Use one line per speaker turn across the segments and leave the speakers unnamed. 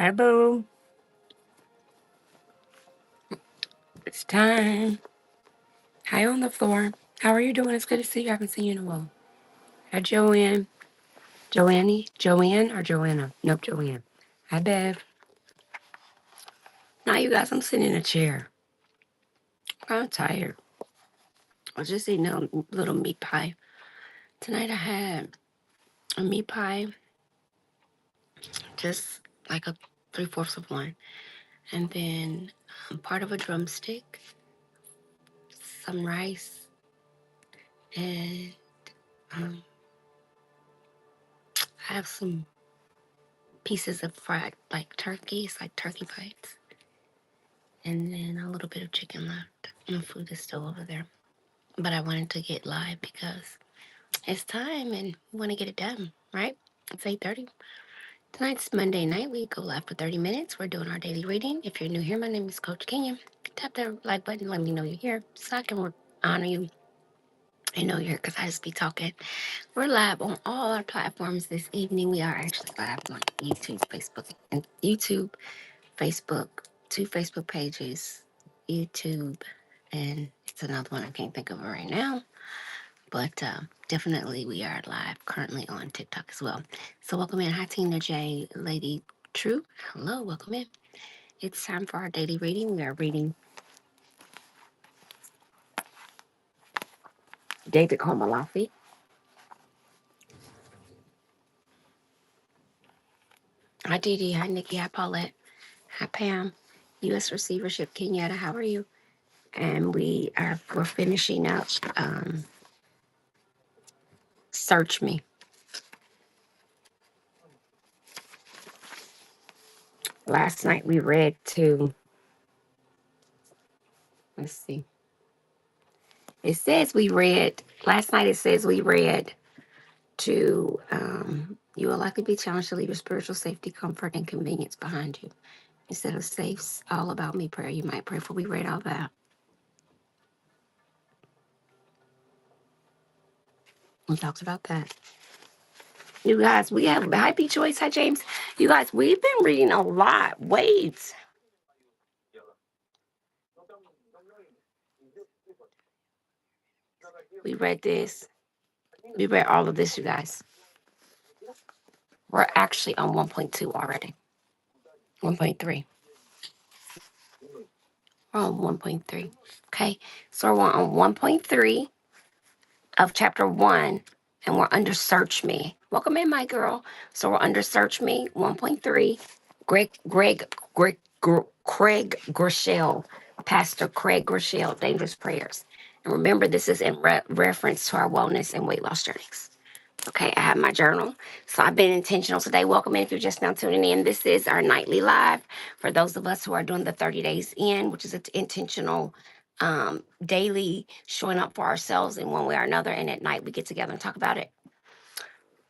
Hi, Boo. It's time. Hi on the floor. How are you doing? It's good to see you. I haven't seen you in a while. Hi, Joanne. Joanne or Joanna? Nope, Joanne. Hi, Bev. Now, you guys, I'm sitting in a chair. I'm tired. I was just eating a little meat pie. Tonight I had a meat pie, just like a three-fourths of one. And then part of a drumstick, some rice, and um, I have some pieces of fried, like turkey. It's like turkey bites. And then a little bit of chicken left. My food is still over there. But I wanted to get live because it's time and we want to get it done, right? It's 8:30. Tonight's Monday night. We go live for 30 minutes. We're doing our daily reading. If you're new here, my name is Coach Kenya. Tap that like button, let me know you're here so I can honor you and know you're here because I just be talking. We're live on all our platforms this evening. We are actually live on YouTube, Facebook, and YouTube, Facebook, 2 Facebook pages, YouTube, and it's another one I can't think of it right now. But definitely we are live currently on TikTok as well. So welcome in. Hi, Tina J, Lady True. Hello, welcome in. It's time for our daily reading. We are reading David Komalafi. Hi, Dee Dee. Hi, Nikki. Hi, Paulette. Hi, Pam. U.S. Receivership, Kenyatta. How are you? And we're finishing up Search Me. Last night we read to, let's see. Last night it says we read to, you will likely be challenged to leave your spiritual safety, comfort, and convenience behind you. Instead of safe, all about me prayer, you might pray for. We read all that. We talked about that. You guys, we have Hi P Choice. Hi James. You guys, we've been reading a lot. Wait. We read this. We read all of this, you guys. We're actually on 1.2 already. 1.3. We're on 1.3. Okay. So we're on 1.3 of chapter 1, and we're under Search Me. Welcome in, my girl. So we're under Search Me 1.3. Craig Groeschel, Pastor Craig Groeschel, Dangerous Prayers. And remember, this is in reference to our wellness and weight loss journeys. Okay, I have my journal. So I've been intentional today. Welcome in if you're just now tuning in. This is our nightly live for those of us who are doing the 30 days in, which is an intentional daily showing up for ourselves in one way or another. And at night we get together and talk about it.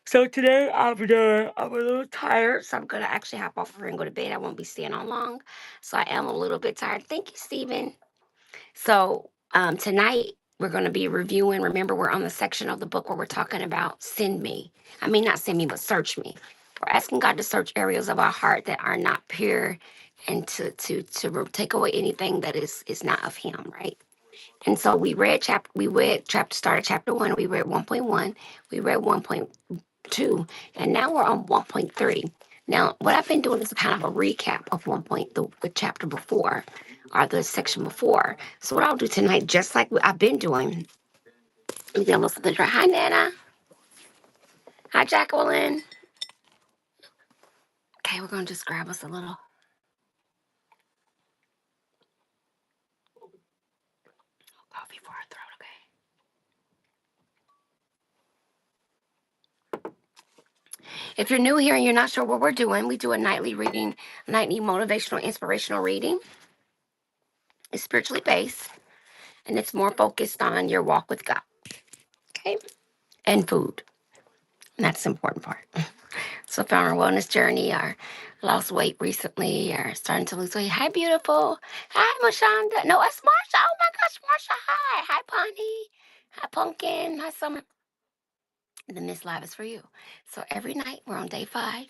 So today I'm a little tired, so I'm gonna actually hop off here and go to bed. I won't be staying on long. So I am a little bit tired. Thank you, Stephen. So tonight we're going to be reviewing. Remember, we're on the section of the book where we're talking about send me. I mean, not send me, but search me. We're asking God to search areas of our heart that are not pure, and to take away anything that is not of Him, right? And so started chapter 1. We read 1.1. We read 1.2, and now we're on 1.3. Now, what I've been doing is kind of a recap of the chapter before, or the section before. So what I'll do tonight, just like I've been doing, let me get a little something. Hi, Nana. Hi, Jacqueline. Okay, we're gonna just grab us a little coffee for our throat. Okay. If you're new here and you're not sure what we're doing, we do a nightly reading, nightly motivational, inspirational reading. It's spiritually based, and it's more focused on your walk with God. Okay, and food. And that's the important part. So if you're on a wellness journey or lost weight recently or starting to lose weight, hi, beautiful. Hi, Mashonda. No, it's Marsha. Oh, my gosh, Marsha. Hi. Hi, Bonnie. Hi, Pumpkin. Hi, Summer. The Miss Live is for you. So every night we're on day 5.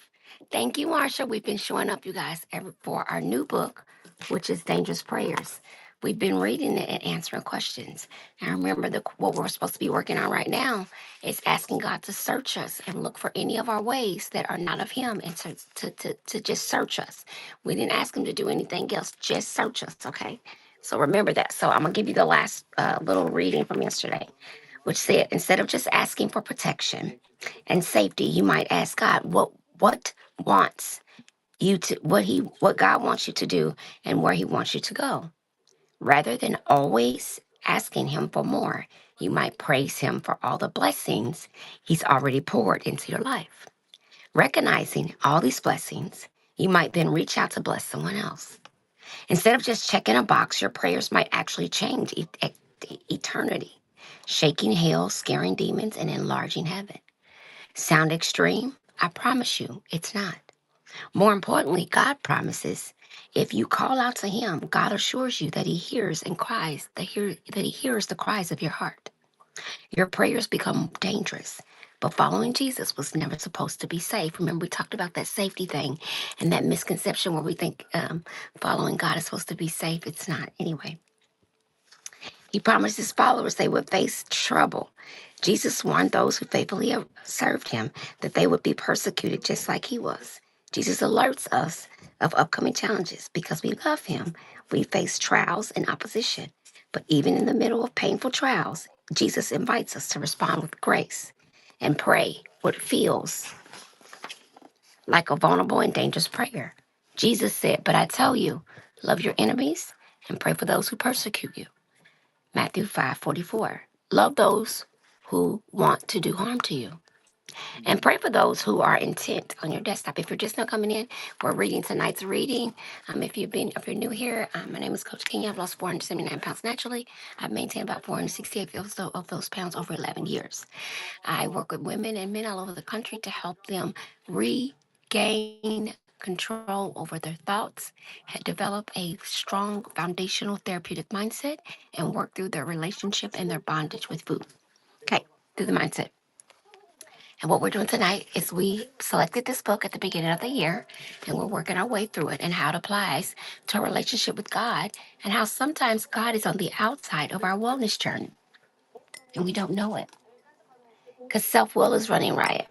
Thank you, Marsha. We've been showing up, you guys, for our new book, which is Dangerous Prayers. We've been reading it and answering questions. And remember, what we're supposed to be working on right now is asking God to search us and look for any of our ways that are not of Him, and to just search us. We didn't ask Him to do anything else, just search us, okay? So remember that. So I'm going to give you the last little reading from yesterday, which said, instead of just asking for protection and safety, you might ask God what wants you to what God wants you to do and where He wants you to go. Rather than always asking Him for more, you might praise Him for all the blessings He's already poured into your life. Recognizing all these blessings, you might then reach out to bless someone else. Instead of just checking a box, your prayers might actually change eternity, shaking hell, scaring demons, and enlarging heaven. Sound extreme? I promise you, it's not. More importantly, God promises if you call out to Him, God assures you that He hears and cries, that He hears the cries of your heart. Your prayers become dangerous. But following Jesus was never supposed to be safe. Remember, we talked about that safety thing and that misconception where we think following God is supposed to be safe. It's not. Anyway, He promised His followers they would face trouble. Jesus warned those who faithfully served Him that they would be persecuted just like He was. Jesus alerts us of upcoming challenges. Because we love Him, we face trials and opposition. But even in the middle of painful trials, Jesus invites us to respond with grace and pray what feels like a vulnerable and dangerous prayer. Jesus said, "But I tell you, love your enemies and pray for those who persecute you." Matthew 5:44. Love those who want to do harm to you. And pray for those who are intent on your desktop. If you're just now coming in, we're reading tonight's reading. If you're new here, my name is Coach Kenya. I've lost 479 pounds naturally. I've maintained about 468 of those pounds over 11 years. I work with women and men all over the country to help them regain control over their thoughts, develop a strong foundational therapeutic mindset, and work through their relationship and their bondage with food. Okay, through the mindset. And what we're doing tonight is we selected this book at the beginning of the year, and we're working our way through it and how it applies to our relationship with God, and how sometimes God is on the outside of our wellness journey, and we don't know it because self will is running riot.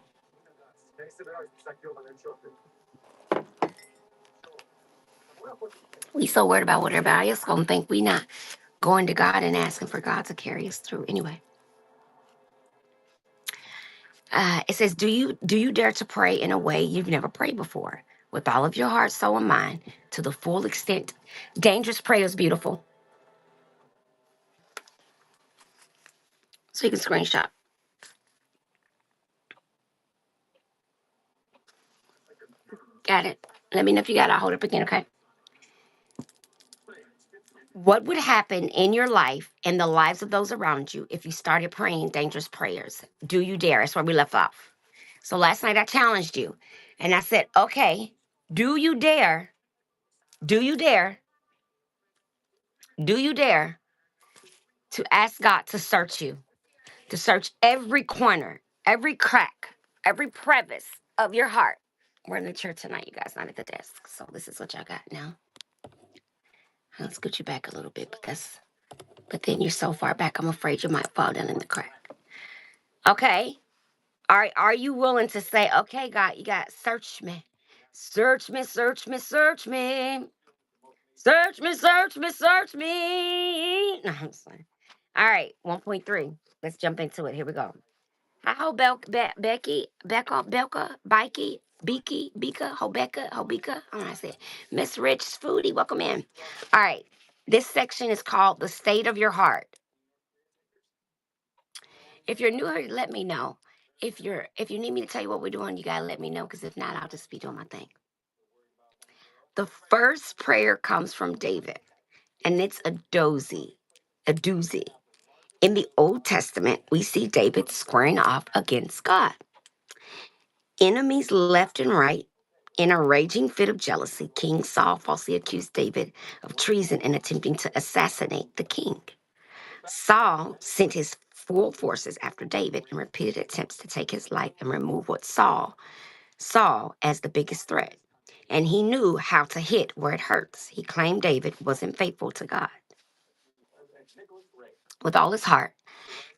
We so worried about what everybody else gonna think. We not going to God and asking for God to carry us through. Anyway, it says, do you dare to pray in a way you've never prayed before, with all of your heart, soul, and mind, to the full extent? Dangerous prayer is beautiful. So you can screenshot. Got it. Let me know if you got it. I'll hold it up again, okay? What would happen in your life and the lives of those around you if you started praying dangerous prayers? Do you dare? That's where we left off. So last night I challenged you and I said, okay, do you dare? Do you dare? Do you dare to ask God to search you? To search every corner, every crack, every crevice of your heart. We're in the church tonight, you guys, not at the desk. So this is what y'all got now. I'll scoot you back a little bit, but then you're so far back, I'm afraid you might fall down in the crack. Okay. Are you willing to say, okay, God, you got search me. Search me, search me, search me. Search me, search me, search me. No, I'm sorry. All right, 1.3. Let's jump into it. Here we go. Hi, Becky, Belka, Bikey, Beaky, Bika, Hobeka, Hobika. I don't know how to say it. Miss Rich Foodie, welcome in. All right. This section is called The State of Your Heart. If you're new here, let me know. If you need me to tell you what we're doing, you gotta let me know, because if not, I'll just be doing my thing. The first prayer comes from David, and it's a doozy. In the Old Testament, we see David squaring off against God. Enemies left and right. In a raging fit of jealousy, King Saul falsely accused David of treason and attempting to assassinate the king. Saul sent his full forces after David in repeated attempts to take his life and remove what Saul saw as the biggest threat. And he knew how to hit where it hurts. He claimed David wasn't faithful to God. With all his heart,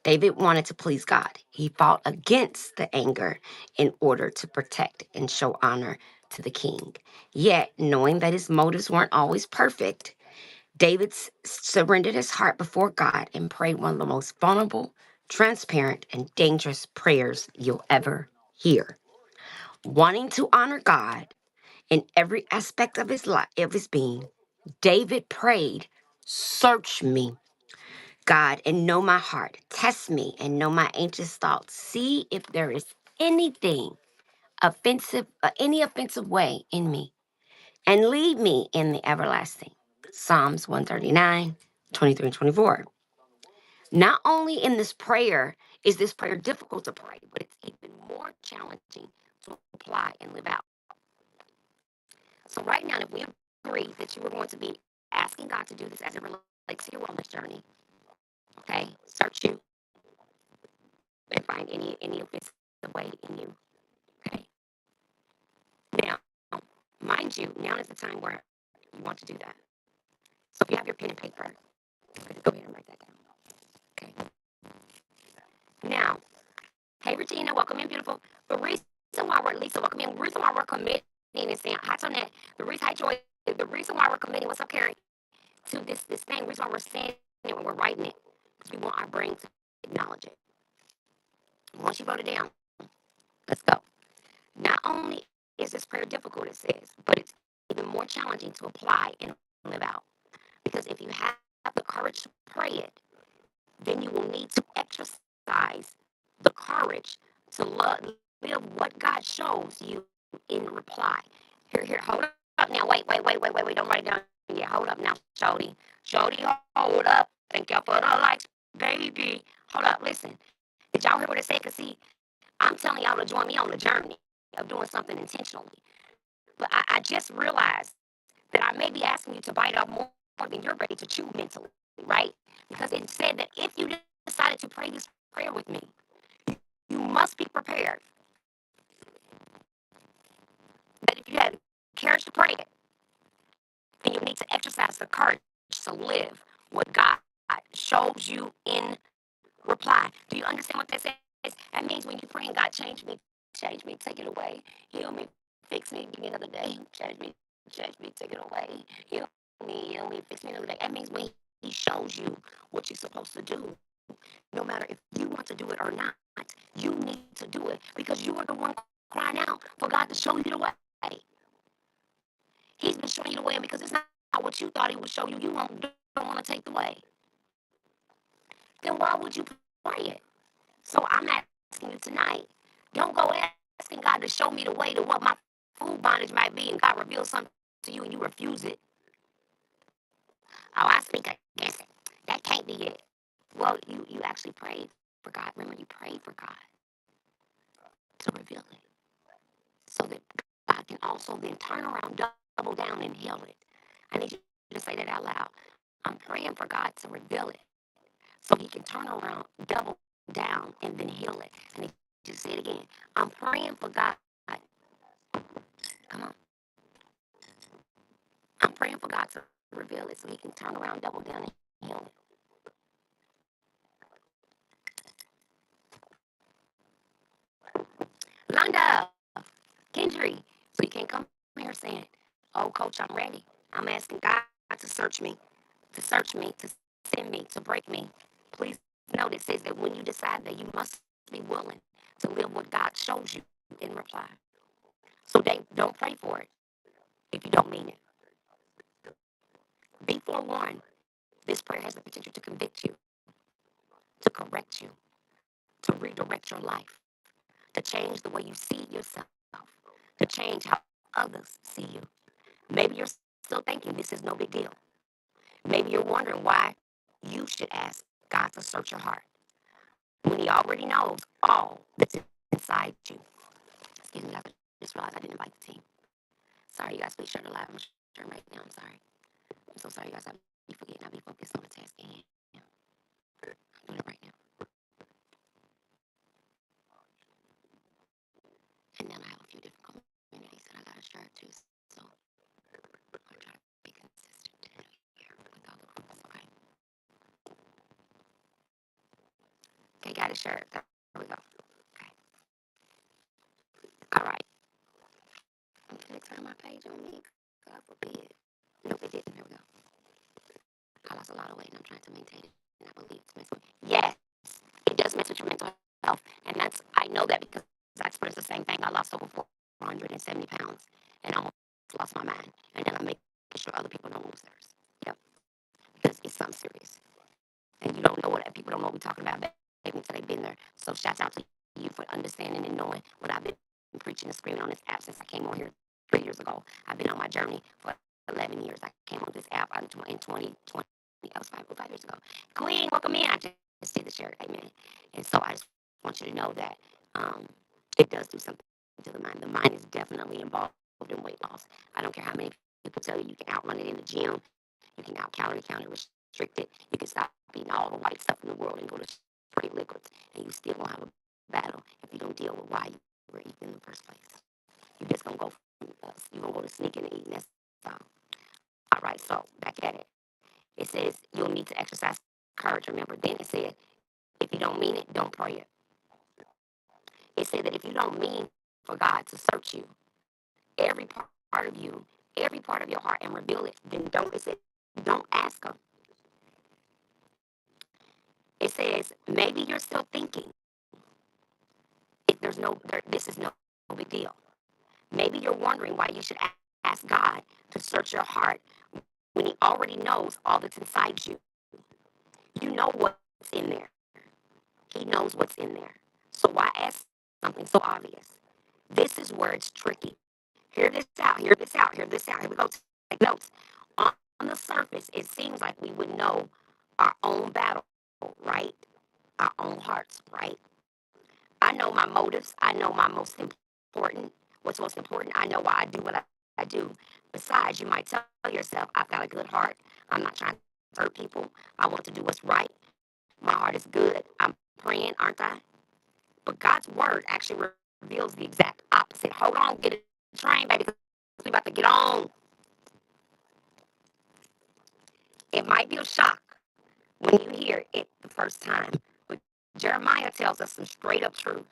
David wanted to please God. He fought against the anger in order to protect and show honor to the king. Yet, knowing that his motives weren't always perfect, David surrendered his heart before God and prayed one of the most vulnerable, transparent, and dangerous prayers you'll ever hear. Wanting to honor God in every aspect of his life, of his being, David prayed, "Search me, God, and know my heart. Test me and know my anxious thoughts. See if there is anything offensive, any offensive way in me, and lead me in the everlasting." Psalms 139, 23 and 24. Not only in this prayer is this prayer difficult to pray, but it's even more challenging to apply and live out. So right now, if we agree that you are going to be asking God to do this as it relates to your wellness journey, okay, search you and find any offensive way in you, okay. Now, mind you, now is the time where you want to do that. So if you have your pen and paper, go ahead and write that down, okay. Now, hey Regina, welcome in, beautiful. The reason why we're Lisa, welcome in. The reason why we're committing and saying hi to that. The reason, hi Joy. The reason why we're committing, what's up, Carrie, to this thing. The reason why we're saying it when we're writing it, because we want our brain to acknowledge it. Once you wrote it down, let's go. Not only is this prayer difficult, it says, but it's even more challenging to apply and live out. Because if you have the courage to pray it, then you will need to exercise the courage to live what God shows you in reply. Here, hold up now. Wait. Don't write it down yet. Hold up now, Shody. Shody, hold up. Thank y'all for the lights, baby. Hold up, listen. Did y'all hear what I said? Because, see, I'm telling y'all to join me on the journey of doing something intentionally. But I just realized that I may be asking you to bite off more than you're ready to chew mentally, right? Because it said that if you decided to pray this prayer with me, you must be prepared. That if you had the courage to pray it, then you need to exercise the courage to live what God shows you in reply. Do you understand what that says? That means when you pray, God, change me, take it away, heal me, fix me, give me another day, change me, take it away, heal me, fix me another day. That means when He shows you what you're supposed to do, no matter if you want to do it or not, you need to do it because you are the one crying out for God to show you the way. He's been showing you the way, and because it's not what you thought He would show you, you don't want to take the way. Then why would you pray it? So I'm asking you tonight, don't go asking God to show me the way to what my food bondage might be, and God reveals something to you and you refuse it. Oh, I speak against it. That can't be it. Well, you actually prayed for God. Remember, you prayed for God to reveal it, so that God can also then turn around, double down, and heal it. I need you to say that out loud. I'm praying for God to reveal it, so He can turn around, double down, and then heal it. And just say it again. I'm praying for God. Come on. I'm praying for God to reveal it so He can turn around, double down, and heal it. Londa, Kendry, so you can't come here saying, "Oh, Coach, I'm ready." I'm asking God to search me, to send me, to break me. Please note it says that when you decide that, you must be willing to live what God shows you in reply. So don't pray for it if you don't mean it. Be forewarned. This prayer has the potential to convict you, to correct you, to redirect your life, to change the way you see yourself, to change how others see you. Maybe you're still thinking this is no big deal. Maybe you're wondering why you should ask God to search your heart when He already knows all that's inside you. Excuse me, I just realized I didn't invite the team. Sorry, you guys, please share the live. I'm sharing right now. I'm sorry. I'm so sorry, you guys. I'll be forgetting. I'll be focused on the task at hand. I'm doing it right now. got a shirt. There we go. Okay. All right. Did it turn my page on me? God forbid. Nope, it didn't. There we go. I lost a lot of weight and I'm trying to maintain it. And I believe it's messed with. Yes, it does mess with your mental health. And I know that because I experienced the same thing. I lost over 470 pounds and almost lost my mind. And then I make sure other people don't lose theirs. Yep. Because it's something serious. And you don't know what people don't know what we're talking about, baby, until they've been there. So shouts out to you for understanding and knowing what I've been preaching and screaming on this app since I came on here 3 years ago. I've been on my journey for 11 years. I came on this app in 2020. That was 5 years ago. Queen, welcome in. I just did the shirt. Amen. And so I just want you to know that it does do something to the mind. The mind is definitely involved in weight loss. I don't care how many people tell you can outrun it in the gym. You can out calorie count it, restrict it. You can stop eating all the white stuff in the world and go to straight liquids, and you still gonna have a battle if you don't deal with why you were eating in the first place. You just gonna go. You gonna go to sneaking and eating. That's all. All right. So back at it. It says you'll need to exercise courage. Remember, then it said if you don't mean it, don't pray it. It said that if you don't mean for God to search you, every part of you, every part of your heart, and reveal it, then don't. It said don't ask Him. It says maybe you're still thinking if this is no big deal. Maybe you're wondering why you should ask God to search your heart when He already knows all that's inside you. You know what's in there. He knows what's in there. So why ask something so obvious? This is where it's tricky. Hear this out, hear this out, hear this out. Here we go. Take notes. On the surface, it seems like we would know our own battle, right? Our own hearts, right? I know my motives. I know what's most important. I know why I do what I do. Besides, you might tell yourself, I've got a good heart. I'm not trying to hurt people. I want to do what's right. My heart is good. I'm praying, aren't I? But God's word actually reveals the exact opposite. Hold on, get a train, baby. We about to get on. It might be a shock when you hear it the first time, but Jeremiah tells us some straight up truth.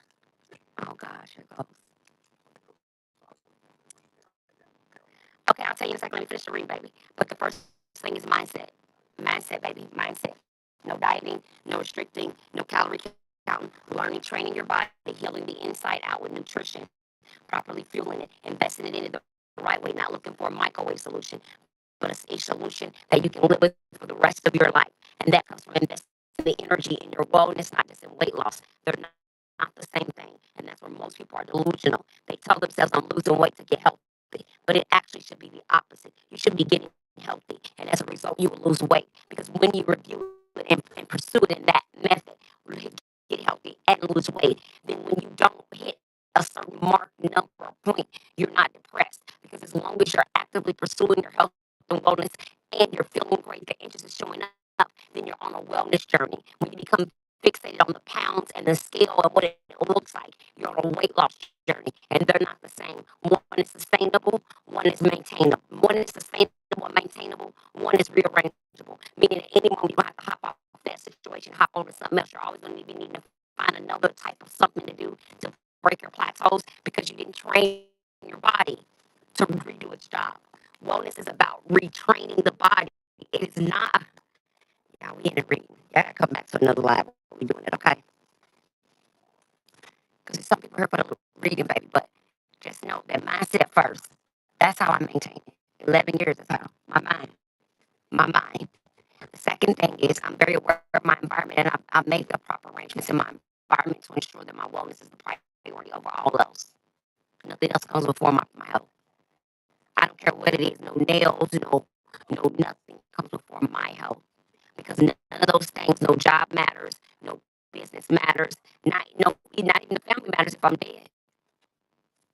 Oh gosh, here goes. Okay, I'll tell you in a second. Let me finish the reading, baby. But the first thing is mindset. Mindset, baby. Mindset. No dieting, no restricting, no calorie counting, learning, training your body, healing the inside out with nutrition, properly fueling it, investing it in it the right way, not looking for a microwave solution, but a solution that you can live with for the rest of your life. And that comes from investing the energy in your wellness, not just in weight loss. They're not the same thing. And that's where most people are delusional. They tell themselves, I'm losing weight to get healthy. But it actually should be the opposite. You should be getting healthy. And as a result, you will lose weight. Because when you review it and pursue it in that method, get healthy and lose weight, then when you don't hit a certain mark, number, or point, you're not depressed. Because as long as you're actively pursuing your health and wellness and you're feeling great, the interest is showing up, then you're on a wellness journey. When you become fixated on the pounds and the scale and what it looks like, you're on a weight loss journey, and they're not the same. One is sustainable, one is maintainable. One is sustainable and maintainable, one is rearrangeable. Meaning at any moment you have to hop off that situation, hop over to something else. You're always going to be needing to find another type of something to do to break your plateaus because you didn't train your body to redo its job. Wellness is about retraining the body. It is not. Now we in the reading. Yeah, come back to another live. We're doing it, okay? Because some people here for the reading, baby, but just know that mindset first. That's how I maintain it. 11 years is how. My mind. The second thing is I'm very aware of my environment, and I've made the proper arrangements in my environment to ensure that my wellness is the priority over all else. Nothing else comes before my health. I don't care what it is. No nails, no nothing comes before my health. Because none of those things, no job matters, no business matters, not even the family matters if I'm dead.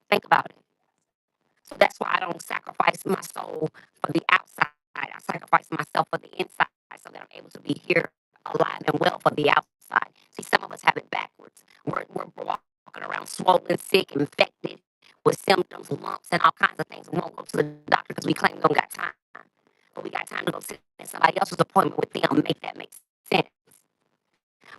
Think about it. So that's why I don't sacrifice my soul for the outside. I sacrifice myself for the inside so that I'm able to be here alive and well for the outside. See, some of us have it backwards. We're walking around swollen, sick, infected with symptoms, lumps, and all kinds of things. We won't go to the doctor because we claim we don't got time. But we got time to go sit in somebody else's appointment with them, make that make sense.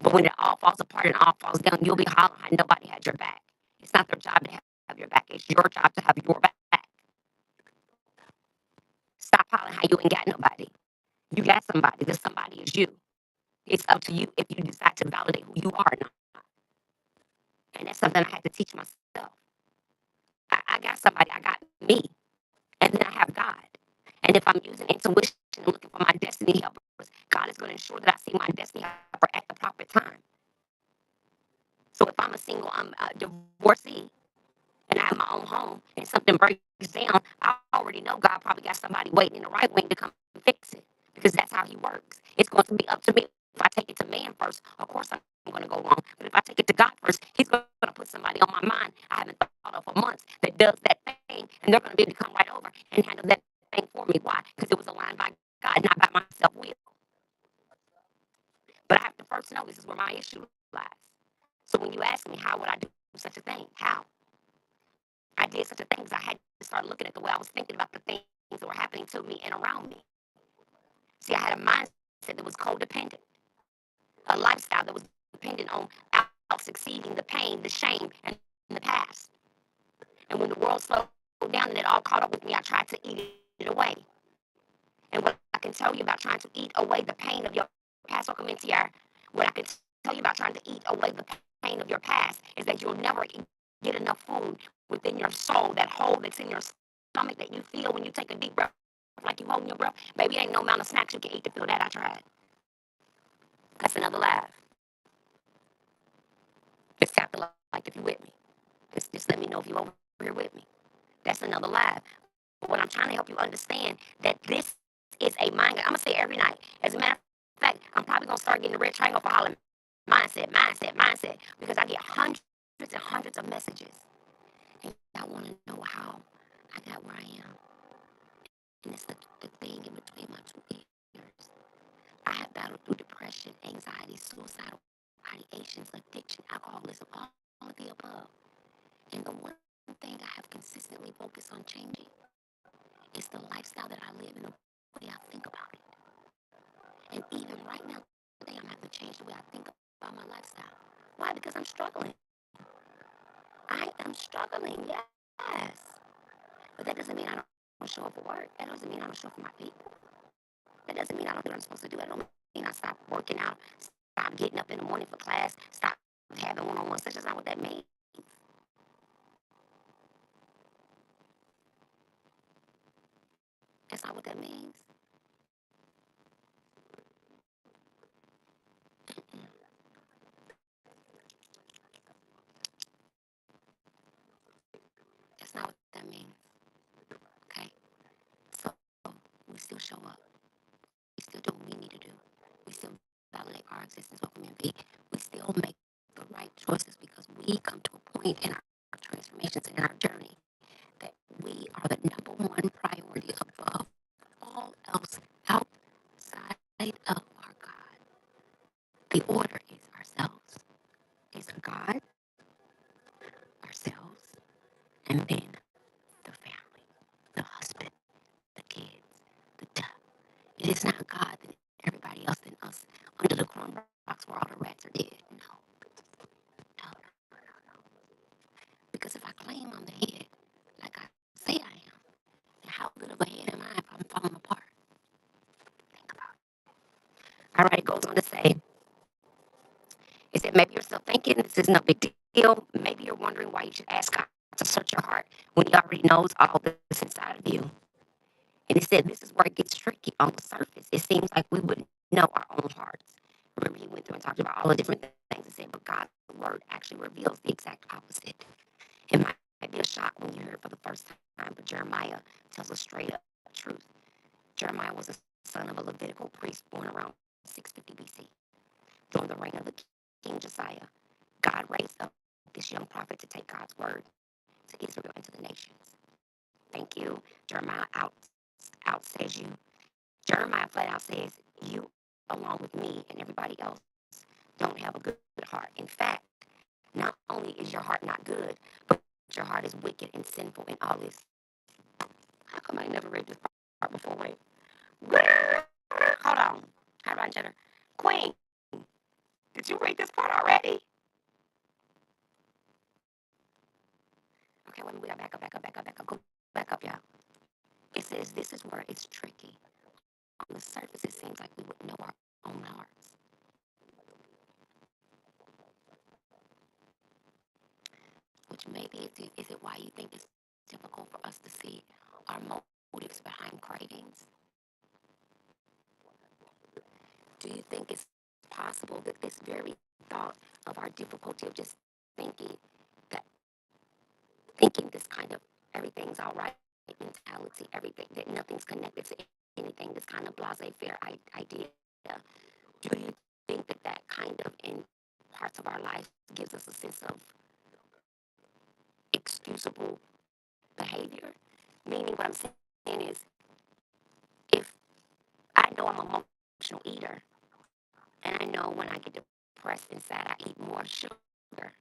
But when it all falls apart and all falls down, you'll be hollering how nobody had your back. It's not their job to have your back. It's your job to have your back. Stop hollering how you ain't got nobody. You got somebody. This somebody is you. It's up to you if you decide to validate who you are or not. And that's something I had to teach myself. I got somebody. I got me. And then I have God. And if I'm using intuition and looking for my destiny helpers, God is going to ensure that I see my destiny helper at the proper time. So if I'm a single, I'm a divorcee, and I have my own home, and something breaks down, I already know God probably got somebody waiting in the right wing to come fix it because that's how He works. It's going to be up to me. If I take it to man first, of course I'm going to go wrong. But if I take it to God first, He's going to put somebody on my mind I haven't thought of for months that does that thing, and they're going to be able to come right over and handle that thing for me. Why? Because it was aligned by God, not by my self will. But I have to first know this is where my issue lies. So when you ask me, how would I do such a thing? How? I did such a thing because I had to start looking at the way I was thinking about the things that were happening to me and around me. See, I had a mindset that was codependent, a lifestyle that was dependent on out succeeding, the pain, the shame, and the past. And when the world slowed down and it all caught up with me, I tried to eat it away. And what I can tell you about trying to eat away the pain of your past, or what I can tell you about trying to eat away the pain of your past is that you'll never get enough food within your soul, that hole that's in your stomach that you feel when you take a deep breath, like you holding your breath. Baby, ain't no amount of snacks you can eat to feel that. I tried. That's another laugh. Just tap the like if you with me. Just let me know if you over here with me. That's another laugh. But what I'm trying to help you understand that this is a mind. I'm gonna say every night. As a matter of fact, I'm probably gonna start getting the red triangle for hollering mindset, because I get hundreds and hundreds of messages, and I want to know how I got where I am. And it's the thing in between my two ears. I have battled through depression, anxiety, suicidal ideations, addiction, alcoholism, all of the above. And the one thing I have consistently focused on changing is the lifestyle that I live and the way I think about it. And even right now, today, I'm having to change the way I think about my lifestyle. Why? Because I'm struggling. I am struggling, yes. But that doesn't mean I don't show up for work. That doesn't mean I don't show up for my people. That doesn't mean I don't do what I'm supposed to do. That don't mean I stop working out, stop getting up in the morning for class, stop having one-on-one sessions. That's not what that means. That's not what that means. That's not what that means. Okay? So we still show up. We still do what we need to do. We still validate our existence, welcome and be. We still make the right choices because we come to a point in our transformations and in our journey that we are the number one priority above all else outside of our God. The order is ourselves, is God, ourselves, and then the family, the husband, the kids, the duck. It is not God, then everybody else, than us under the corn box where all the rats are dead. No, no, no, no, no. Because if I claim I'm the head, like I say I am, then how good of a head am I if I'm falling apart? Think about it. All right, it goes on to say, it said, maybe you're still thinking this is no big deal. Maybe you're wondering why you should ask God to search your heart when He already knows all this inside of you. And it said, this is where it gets tricky on the surface. It seems like we wouldn't know our own hearts. Remember, he went through and talked about all the different things and said, but God's word actually reveals the exact opposite. It might be a shock when you hear it for the first time, but Jeremiah tells us straight up truth. Jeremiah was a son of a Levitical priest born around 650 BC. During the reign of the King Josiah, God raised up this young prophet to take God's word to Israel and to the nations. Thank you. Jeremiah outsays you. Jeremiah flat out says, you, along with me and everybody else, don't have a good heart. In fact, not only is your heart not good, but your heart is wicked and sinful in all this. How come I never read this part before? Wait. Hold on. Hi, Ron Cheddar. Queen, Did you read this part already? Okay, wait a minute. We gotta back up, back up, back up, back up. Go back up, y'all. It says this is where it's tricky. On the surface, it seems like we would know our own hearts, which maybe is it why you think it's difficult for us to see our motives behind cravings? Do you think it's possible that this very thought of our difficulty of just thinking that thinking this kind of everything's all right mentality, everything that nothing's connected to anything, this kind of blase-faire idea, do you think that that kind of in parts of our life gives us a sense of excusable behavior? Meaning, what I'm saying is, if I know I'm an emotional eater, and I know when I get depressed and sad, I eat more sugar,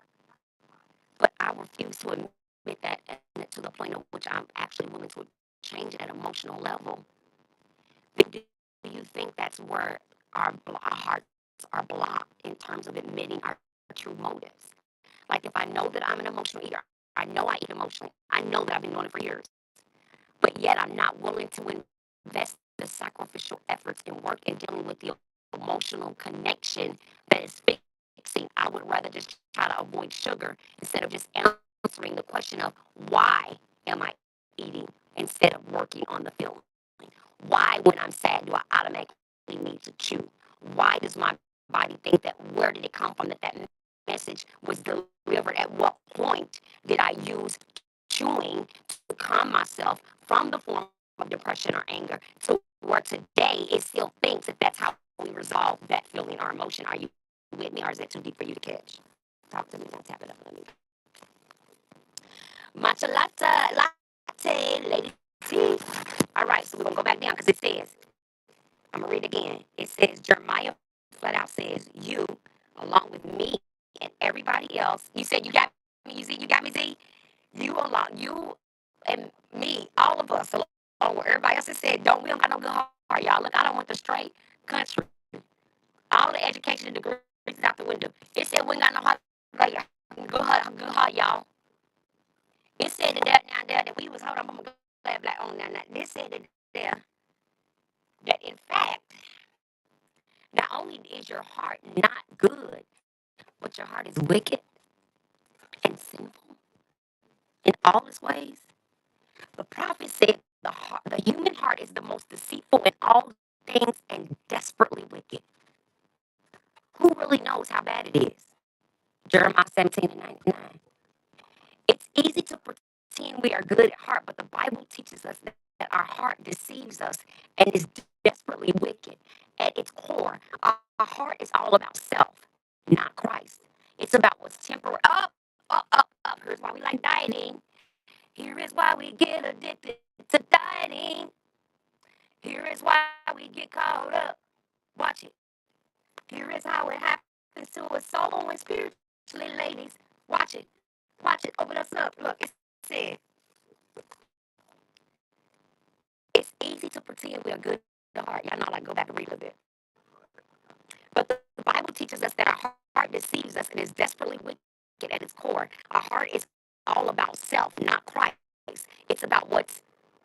but I refuse to admit that to the point of which I'm actually willing to change at an emotional level, then do you think that's where our hearts are blocked in terms of admitting our true motives? Like, if I know that I'm an emotional eater, I know I eat emotionally, I know that I've been doing it for years, but yet I'm not willing to invest the sacrificial efforts and work in dealing with the emotional connection that is fixing. I would rather just try to avoid sugar instead of just answering the question of why am I eating instead of working on the feeling. Why, when I'm sad, do I automatically need to chew? Why does my body think that? Where did it come from that that message was delivered? At what point did I use chewing to calm myself from the form of depression or anger to where today it still thinks that that's how we resolve that feeling or emotion? Are you with me, or is that too deep for you to catch? Talk to me. Now tap it up. Let me. Matcha latte, lady tea. All right, so we're gonna go back down because it says, I'm gonna read it again. It says Jeremiah flat out says, you, along with me and everybody else. You said you got me, you see, you got me, Z. You and me, all of us, along with everybody else, has said, we don't got no good heart, y'all. Look, I don't want the straight country. All the education and degrees is out the window. It said we ain't got no heart, like, good heart, y'all. It said that now there that we was, hold on, I'm gonna go black on now. This said that there that in fact, not only is your heart not good, but your heart is wicked and sinful in all its ways. The prophet said the human heart is the most deceitful in all things and desperately wicked. Who really knows how bad it is? Jeremiah 17 and 99. It's easy to pretend we are good at heart, but the Bible teaches us that our heart deceives us and is desperately wicked. At its core, our heart is all about self, not Christ. It's about what's temporary. Up, up, up, up. Here's why we like dieting. Here is why we get addicted to dieting. Here is why we get caught up. Watch it. Here is how it happens to us soul and spiritually, ladies. Watch it. Watch it. Open us up. Look, it said, it's easy to pretend we are good at heart. Y'all know, like, go back and read a little bit. But the Bible teaches us that our heart deceives us and is desperately wicked at its core. Our heart is all about self, not Christ. It's about what's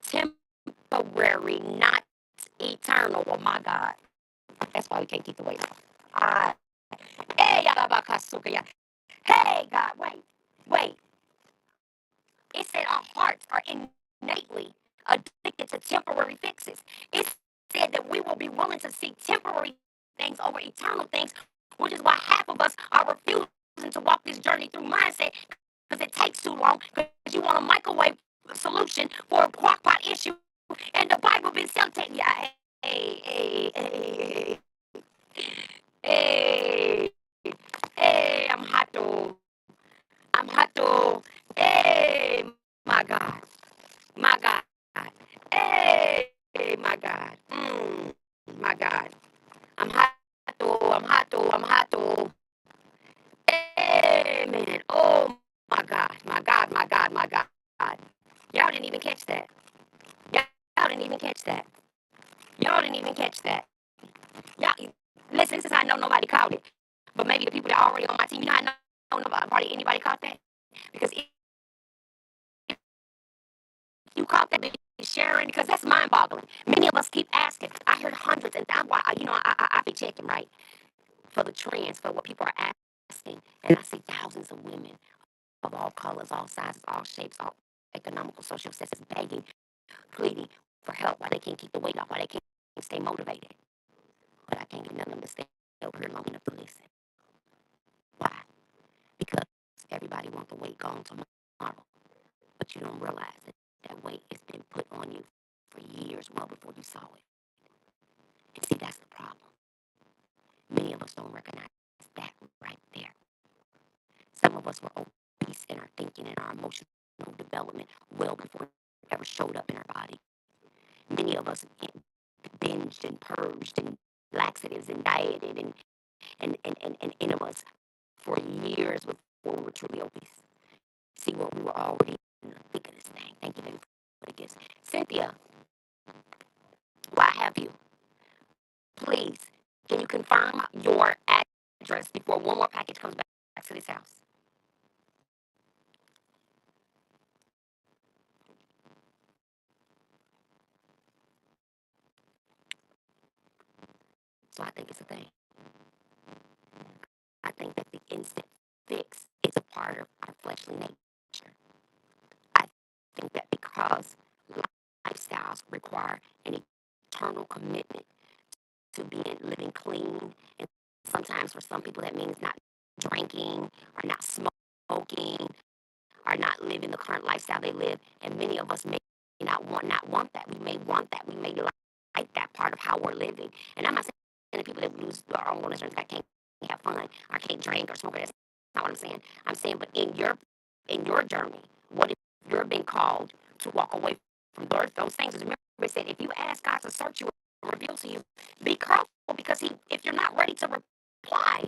temporary, not eternal. Oh my God. That's why we can't keep the weight off. Hey, hey, God, wait. It said our hearts are innately addicted to temporary fixes. It said that we will be willing to seek temporary things over eternal things, which is why half of us are refusing to walk this journey through mindset because it takes too long, because you want a microwave solution for a crock pot issue. And the Bible been telling you, hey, hey, hey, I'm hot though. I'm hot though. Hey, my God. My God. Hey, my God. My God. I'm hot though. I'm hot though. I'm hot though. Hey, man. Oh, my God. My God. My God. My God. Y'all didn't even catch that. Y'all didn't even catch that. Y'all didn't even catch that. Y'all, listen, this is how I know nobody caught it. But maybe the people that are already on my team, you know, I know nobody, anybody caught that? Because if you caught that, baby, sharing, because that's mind boggling. Many of us keep asking. I heard hundreds, and that's why, you know, I be checking, right, for the trends, for what people are asking. And I see thousands of women of all colors, all sizes, all shapes, all economical, social status begging, pleading for help, why they can't keep the weight off, why they can't stay motivated. But I can't get none of them to stay over here long enough to listen. Why? Because everybody wants the weight gone tomorrow. But you don't realize that that weight has been put on you for years, well before you saw it. And see, that's the problem. Many of us don't recognize that right there. Some of us were obese in our thinking and our emotional development well before it ever showed up in our body. Many of us binged and purged and laxatives and dieted and enemas for years before we were truly obese. See what we were already in the thick of this thing. Thank you, baby, for the gifts. Cynthia, why have you? Please, can you confirm your address before one more package comes back to this house? So I think it's a thing. I think that the instant fix is a part of our fleshly nature. I think that because lifestyles require an eternal commitment to being living clean, and sometimes for some people that means not drinking or not smoking or not living the current lifestyle they live, and many of us may not want that. We may want that. We may like that part of how we're living. And I'm not saying the people that lose our own insurance that can't have fun or can't drink or smoke. That's not what I'm saying. I'm saying, but in your journey, what if you're being called to walk away from those things? Remember, it said if you ask God to search you and reveal to you, be careful because if you're not ready to reply,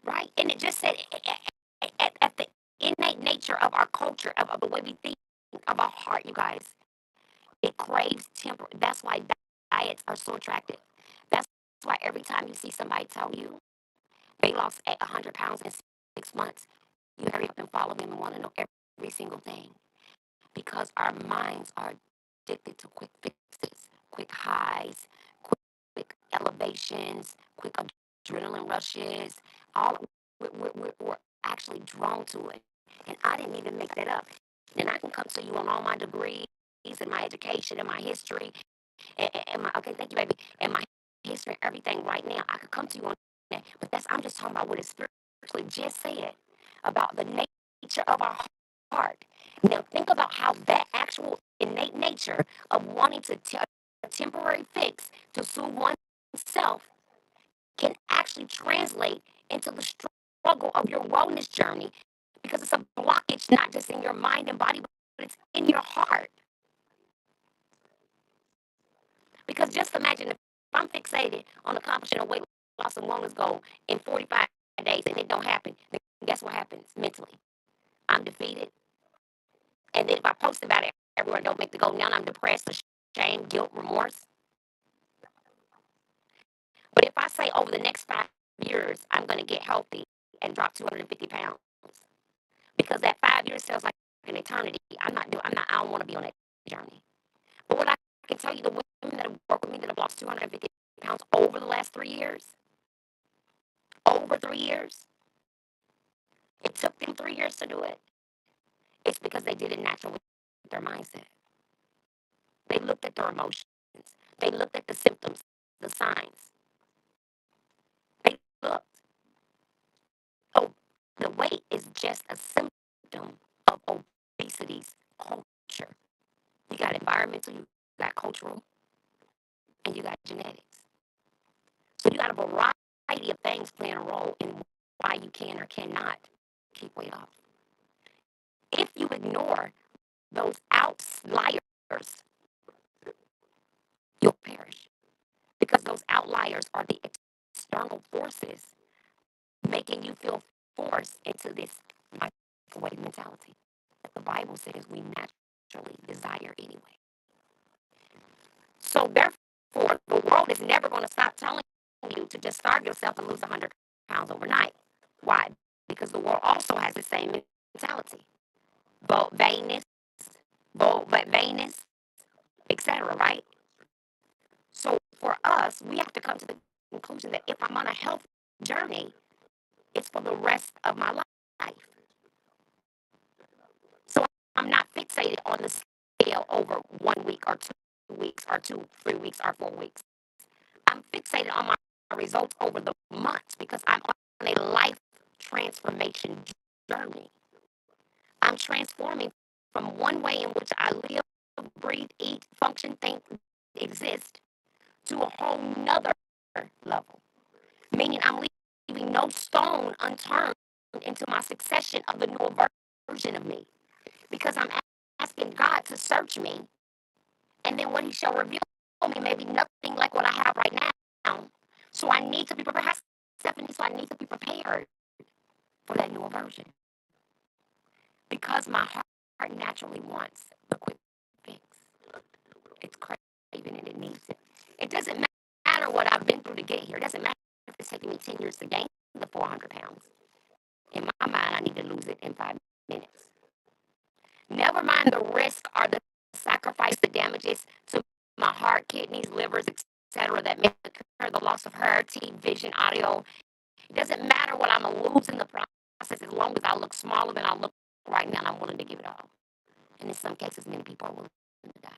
right? And it just said at the innate nature of our culture, of the way we think, of our heart, you guys, it craves temper. That's why diets are so attractive. That's why every time you see somebody tell you they lost 100 pounds in 6 months, you hurry up and follow them and want to know every single thing. Because our minds are addicted to quick fixes, quick highs, quick elevations, quick adrenaline rushes. All we're actually drawn to it. And I didn't even make that up. And I can come to you on all my degrees and my education and my history and my, okay, thank you, baby, and my history and everything right now. I could come to you on that. But I'm just talking about what it spiritually just said about the nature of our heart. Now think about how that actual innate nature of wanting to a temporary fix to soothe oneself can actually translate into the struggle of your wellness journey because it's a blockage not just in your mind and body, but it's in your heart. Because just imagine if I'm fixated on accomplishing a weight loss and wellness goal in 45 days and it don't happen, then guess what happens mentally? I'm defeated. And then if I post about it, everyone don't make the goal. Now I'm depressed, ashamed, guilt, remorse. But if I say over the next 5 years, I'm going to get healthy and drop 250 pounds, because that 5 years feels like an eternity. I don't want to be on that journey. But what I can tell you, the women that have worked with me that have lost 250 pounds over the last 3 years, over 3 years, it took them 3 years to do it. It's because they did it naturally with their mindset. They looked at their emotions. They looked at the symptoms, the signs. They looked. Oh, the weight is just a symptom of obesity's culture. You got environmental, you got cultural, and you got genetics. So you got a variety of things playing a role in why you can or cannot keep weight off. If you ignore those outliers, you'll perish, because those outliers are the external forces making you feel forced into this microwave mentality that the Bible says we naturally desire anyway. So therefore, the world is never going to stop telling you to just starve yourself and lose 100 pounds overnight. Why? Because the world also has the same mentality. Vainness, vainness, etc. Right? So for us, we have to come to the conclusion that if I'm on a health journey, it's for the rest of my life. So I'm not fixated on the scale over 1 week or 2 weeks or 3 weeks or 4 weeks. I'm fixated on my results over the months because I'm on a life transformation journey. I'm transforming from one way in which I live, breathe, eat, function, think, exist to a whole nother level. Meaning I'm leaving no stone unturned into my succession of the newer version of me. Because I'm asking God to search me, and then what He shall reveal me may be nothing like what I have right now. So I need to be prepared, Stephanie. So I need to be prepared for that newer version because my heart naturally wants the quick fix. It's craving and it needs it. It doesn't matter what I've been through to get here. It doesn't matter if it's taking me 10 years to gain the 400 pounds. In my mind, I need to lose it in 5 minutes. Never mind the risk or the sacrifice, the damages to my heart, kidneys, livers, etc. that may occur, the loss of hair, teeth, vision, audio. It doesn't matter what I'm going to lose in the process as long as I look smaller than I look right now and I'm willing to give it all. And in some cases, many people are willing to die.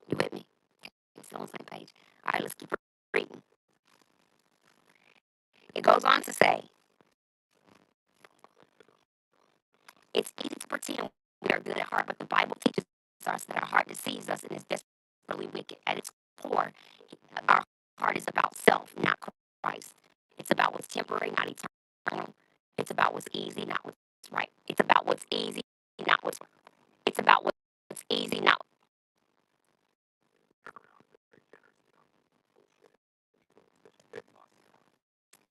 You with me? It's on the same page. All right, let's keep reading. It goes on to say, it's easy to pretend we are good at heart, but the Bible teaches us that our heart deceives us and is desperately wicked. At its core, our heart is about self, not Christ. It's about what's temporary, not eternal. It's about what's easy, not what's right. It's about what's easy, not what's. It's about what's easy, not.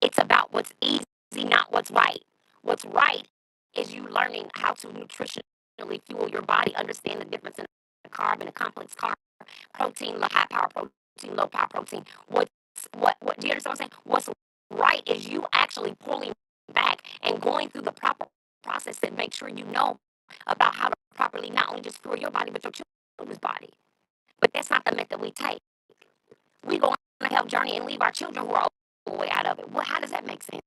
It's about what's easy, not what's right. What's right is you learning how to nutritionally fuel your body, understand the difference in a carb and a complex carb, protein, high power protein, low power protein. What do you understand what I'm saying? What's right is you actually pulling back and going through the proper process to make sure you know about how to properly not only just fuel your body but your children's body. But that's not the method we take. We go on a health journey and leave our children who are all the way out of it. Well, how does that make sense?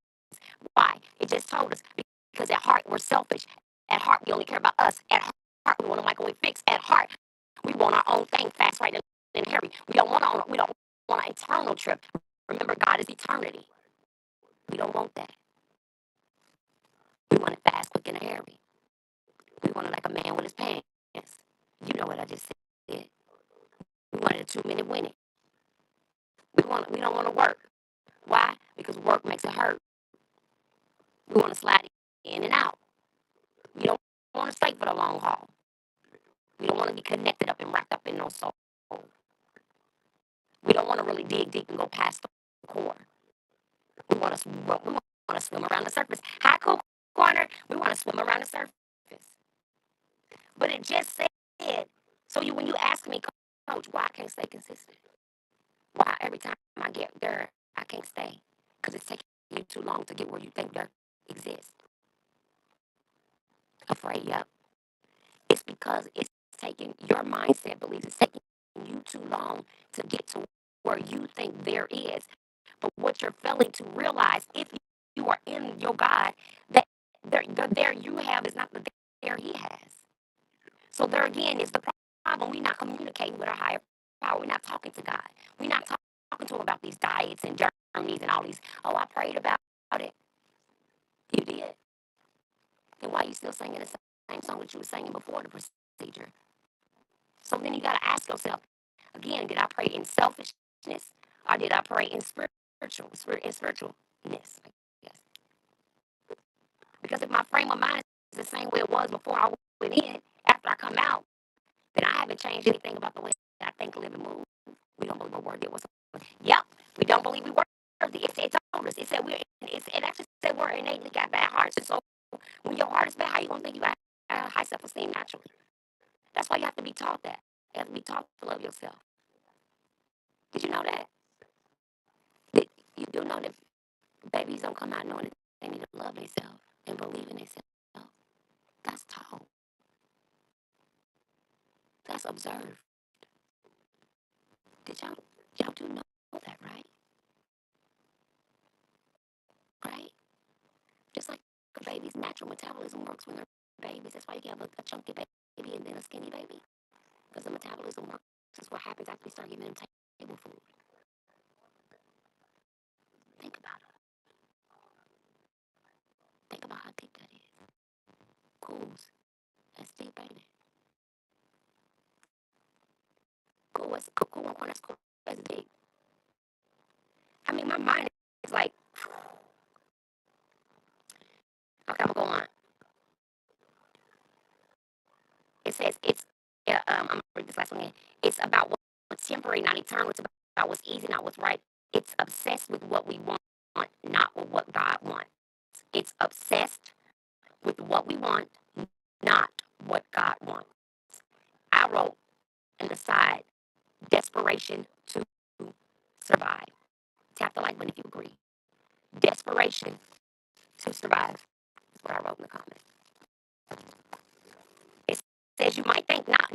Why? It just told us because at heart we're selfish. At heart we only care about us. At heart we want a microwave fix. At heart we want our own thing, fast, right, and hurry. We don't want an eternal trip. Remember, God is eternity. We don't want that. We want it fast, quick, and hurry. We want it like a man with his pants. You know what I just said. We wanted a 2-minute winning. We don't want to work. Why? Because work makes it hurt. We want to slide in and out. We don't want to stay for the long haul. We don't want to be connected up and wrapped up in no soul. We don't want to really dig deep and go past the core. We want to swim around the surface. High cool corner. We want to swim around the surface. But it just said. So when you ask me, Coach, why I can't stay consistent? Why every time I get there I can't stay? Because it's taking you too long to get where you think there exists. Afraid, yep. It's because it's taking your mindset believes it's taking you too long to get to where you think there is. But what you're failing to realize, if you are in your God, that the there you have is not the there He has. So there again is the problem. We're not communicating with our higher power. We're not talking to God. We're not talking to Him about these diets and journeys and all these. Oh, I prayed about it. You did. Then why are you still singing the same song that you were singing before the procedure? So then you got to ask yourself again: did I pray in selfishness, or did I pray in spiritualness? Yes. Because if my frame of mind is the same way it was before I went in, after I come out, then I haven't changed anything about the way I think, live, and move. We don't believe we're worthy of what's. Yep, we don't believe we're worthy. It told us. It said it actually said we're innately got bad hearts. And so when your heart is bad, how you gonna think you got high self-esteem naturally? That's why you have to be taught that. You have to be taught to love yourself. Did you know that? Did you do know that babies don't come out knowing that they need to love themselves and believe in themselves? That's taught. That's observed. Did y'all do know that, right? Right? Just like a baby's natural metabolism works when they're babies. That's why you have a chunky baby and then a skinny baby. Because the metabolism works. That's what happens after we start giving them table food. Think about it. Think about how deep that is. Cools. That's deep, ain't it? Cool. Cool. That's cool. That's deep. I mean, my mind is like, okay, I'm going to go on. It says I'm going to read this last one again. It's about what's temporary, not eternal. It's about what's easy, not what's right. It's obsessed with what we want, not with what God wants. It's obsessed with what we want, not what God wants. I wrote in the side, desperation to survive. Tap the like button if you agree. Desperation to survive. That's what I wrote in the comment. It says you might think, not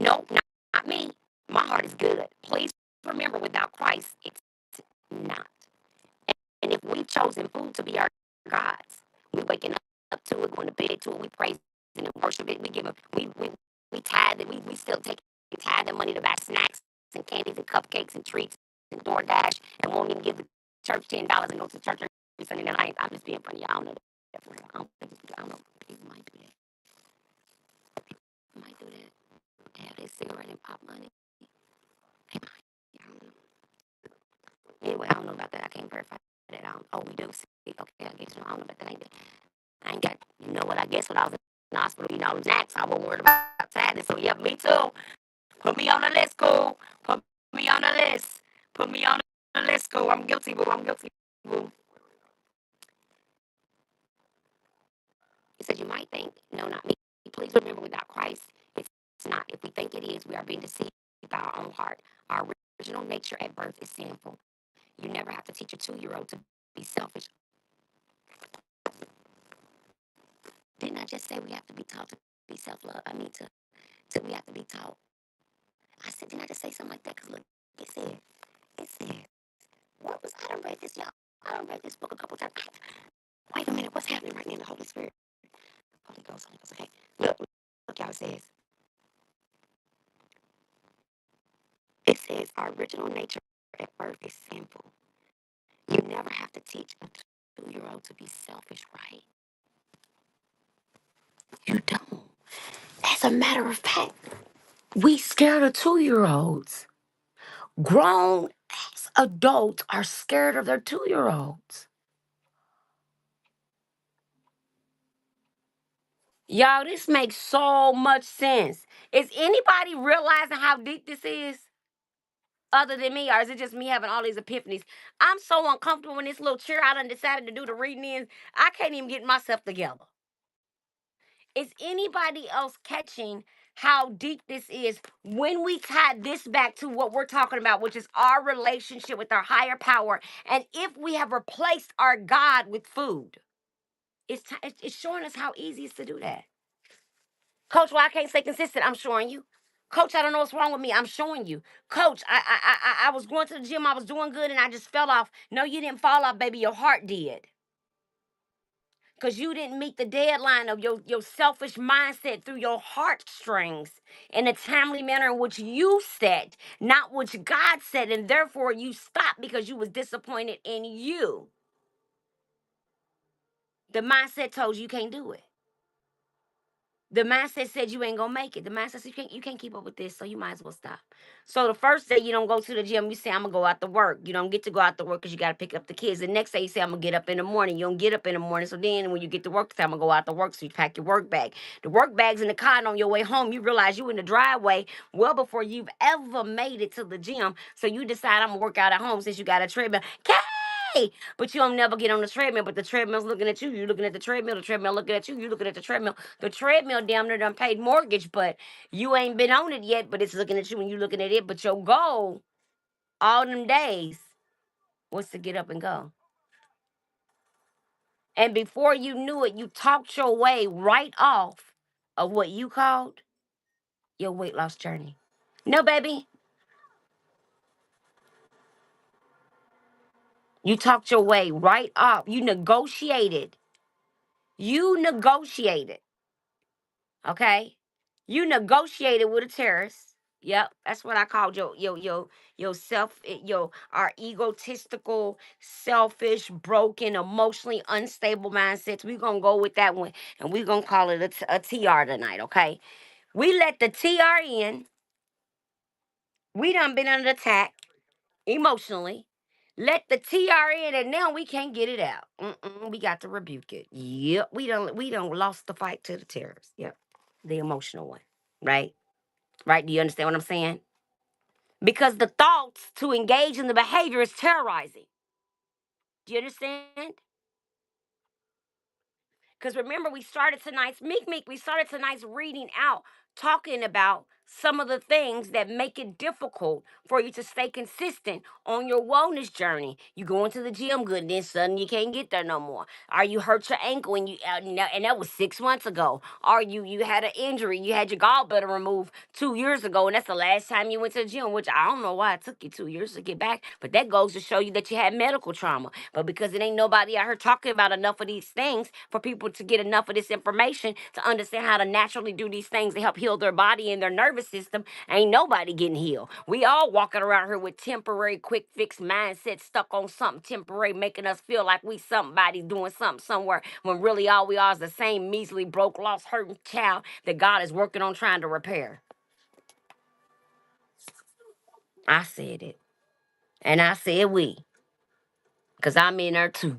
me. My heart is good. Please remember, without Christ, it's not. And if we've chosen food to be our gods, we waking up to it, going to bed to it, we praise and worship it, we give them, we tithe it, we still take tithe the money to buy snacks and candies and cupcakes and treats and DoorDash and won't even give the church $10 and go to church every Sunday night. I'm just being funny. I don't know that for real. I don't know. People might do that. People might do that. Have their cigarette and pop money. They might. I don't know. Anyway, I don't know about that. I can't verify that. Oh, we do see. Okay, I guess I don't know about that. I ain't got. You know what? I guess when I was in the hospital, next I wasn't worried about tithing. So yeah, me too. Put me on the list, cool. Put me on the list. Put me on the list, cool. I'm guilty, boo. I'm guilty, boo. He said, you might think, no, not me. Please remember, without Christ, it's not. If we think it is, we are being deceived by our own heart. Our original nature at birth is sinful. You never have to teach a 2-year-old to be selfish. Didn't I just say we have to be taught to be self-love? I mean, to we have to be taught. I said, didn't I just say something like that? Because look, it said, what was, I done read this, y'all. I done read this book a couple times. Wait a minute, what's happening right now in the Holy Spirit? Holy Ghost, okay. Look, y'all, it says, our original nature at birth is sinful. You never have to teach a 2-year-old to be selfish, right? You don't. As a matter of fact, we scared of 2-year-olds. Grown ass adults are scared of their 2-year-olds. Y'all, this makes so much sense. Is anybody realizing how deep this is? Other than me, or is it just me having all these epiphanies? I'm so uncomfortable in this little chair I done decided to do the reading in. I can't even get myself together. Is anybody else catching how deep this is when we tie this back to what we're talking about, which is our relationship with our higher power, and if we have replaced our God with food? It's showing us how easy it is to do that. Coach, why I can't stay consistent? I'm showing you. Coach, I don't know what's wrong with me. I'm showing you. Coach, I was going to the gym. I was doing good and I just fell off. No, you didn't fall off, baby. Your heart did. Because you didn't meet the deadline of your selfish mindset through your heartstrings in a timely manner in which you set, not which God said. And therefore you stopped because you was disappointed in you. The mindset told you can't do it. The mindset said you ain't gonna make it. The mindset said you can't keep up with this, so you might as well stop. So the first day you don't go to the gym, you say I'm gonna go out to work. You don't get to go out to work because you gotta pick up the kids. The next day you say I'm gonna get up in the morning. You don't get up in the morning. So then when you get to work, you say I'm gonna go out to work. So you pack your work bag. The work bag's in the car, and on your way home, you realize you in the driveway well before you've ever made it to the gym. So you decide I'm gonna work out at home since you got a treadmill. day, but you don't never get on the treadmill. But the treadmill's looking at you. You looking at the treadmill looking at you. You looking at the treadmill. The treadmill damn near done paid mortgage, but you ain't been on it yet. But it's looking at you and you looking at it. But your goal all them days was to get up and go. And before you knew it, you talked your way right off of what you called your weight loss journey. No, baby. You talked your way right off. You negotiated. You negotiated. Okay? You negotiated with a terrorist. Yep, that's what I called your self your our egotistical, selfish, broken, emotionally unstable mindsets. We're gonna go with that one and we're gonna call it a TR tonight, okay? We let the TR in. We done been under attack emotionally. Let the TR in, and now we can't get it out. We got to rebuke it. Yep, we don't lost the fight to the terrorists. Yep, the emotional one, right? Right? Do you understand what I'm saying? Because the thoughts to engage in the behavior is terrorizing. Do you understand? Because remember, we started tonight's we started tonight's reading out, talking about some of the things that make it difficult for you to stay consistent on your wellness journey. You go into the gym good, and then suddenly you can't get there no more. Or you hurt your ankle and that was 6 months ago. Or you had an injury, you had your gallbladder removed 2 years ago, and that's the last time you went to the gym, which I don't know why it took you 2 years to get back, but that goes to show you that you had medical trauma. But because it ain't nobody out here talking about enough of these things for people to get enough of this information to understand how to naturally do these things to help heal their body and their nervous system, ain't nobody getting healed. We all walking around here with temporary quick fix mindset, stuck on something temporary, making us feel like we somebody doing something somewhere, when really all we are is the same measly, broke, lost, hurting child that God is working on trying to repair. I said it. And I said we. Because I'm in there too.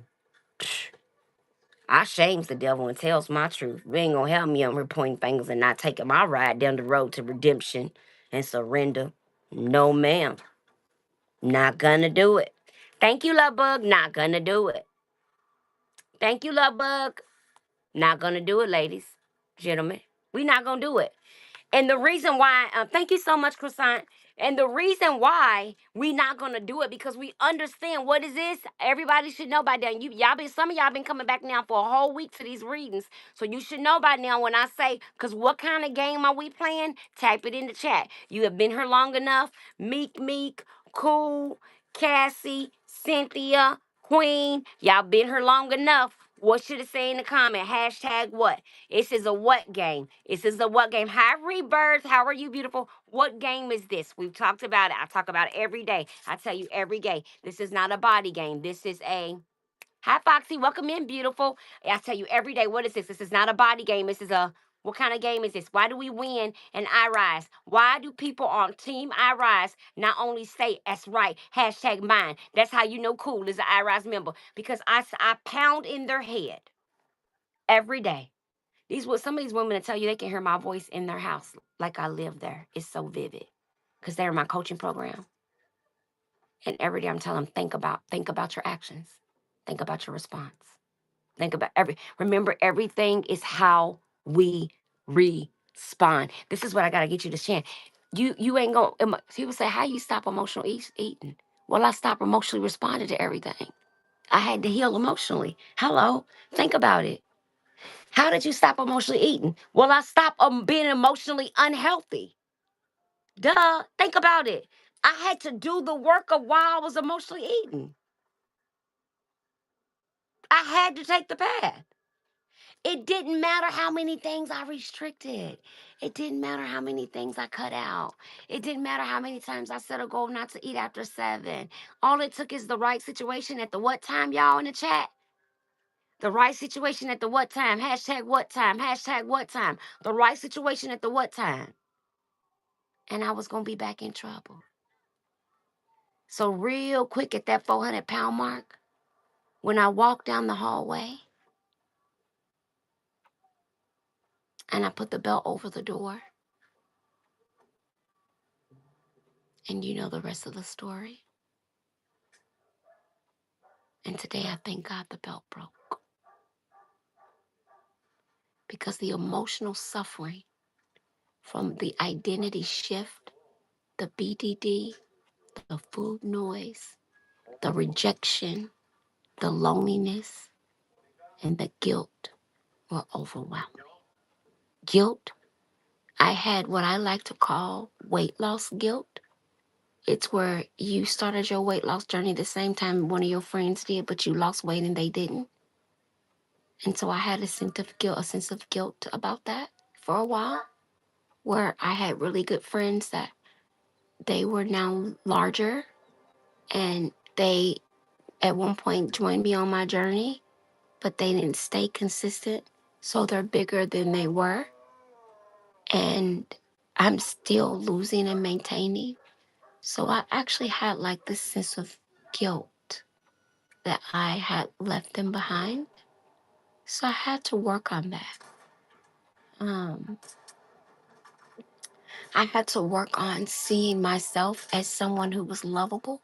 I shames the devil and tells my truth. We ain't gonna have me on here pointing fingers and not taking my ride down the road to redemption and surrender. No, ma'am. Not gonna do it. Thank you, love bug. Not gonna do it. Thank you, love bug. Not gonna do it, ladies, gentlemen. We not gonna do it. And the reason why, thank you so much, Croissant. And the reason why we not gonna do it, because we understand what is this. Everybody should know by now. Some of y'all been coming back now for a whole week to these readings, so you should know by now when I say, because what kind of game are we playing? Type it in the chat. You have been here long enough. Meek, Cool, Cassie, Cynthia, Queen. Y'all been here long enough. What should it say in the comment? Hashtag what? This is a what game? This is a what game? Hi, Rebirth. How are you, beautiful? What game is this? We've talked about it. I talk about it every day. I tell you every day. This is not a body game. This is a... Hi, Foxy. Welcome in, beautiful. I tell you every day, what is this? This is not a body game. This is a... What kind of game is this? Why do we win in I Rise? Why do people on Team I Rise not only say, that's right, hashtag mine? That's how you know Cool is an I Rise member. Because I pound in their head every day. Some of these women that tell you they can hear my voice in their house like I live there. It's so vivid because they're in my coaching program. And every day I'm telling them, think about your actions. Think about your response. Remember, everything is how we respond. This is what I got to get you to chant. You ain't going to, people say, how you stop emotional eating? Well, I stopped emotionally responding to everything. I had to heal emotionally. Hello, think about it. How did you stop emotionally eating? Well, I stopped being emotionally unhealthy. Duh, think about it. I had to do the work of why I was emotionally eating. I had to take the path. It didn't matter how many things I restricted. It didn't matter how many things I cut out. It didn't matter how many times I set a goal not to eat after 7. All it took is the right situation at the what time, y'all, in the chat? The right situation at the what time? Hashtag what time? Hashtag what time? The right situation at the what time? And I was going to be back in trouble. So real quick at that 400-pound mark, when I walked down the hallway and I put the belt over the door, and you know the rest of the story. And today I thank God the belt broke, because the emotional suffering from the identity shift, the BDD, the food noise, the rejection, the loneliness, and the guilt were overwhelming. Guilt, I had what I like to call weight loss guilt. It's where you started your weight loss journey the same time one of your friends did, but you lost weight and they didn't. And so I had a sense of guilt about that for a while, where I had really good friends that they were now larger, and they at one point joined me on my journey, but they didn't stay consistent. So they're bigger than they were. And I'm still losing and maintaining. So I actually had like this sense of guilt that I had left them behind. So I had to work on that. Um, I had to work on seeing myself as someone who was lovable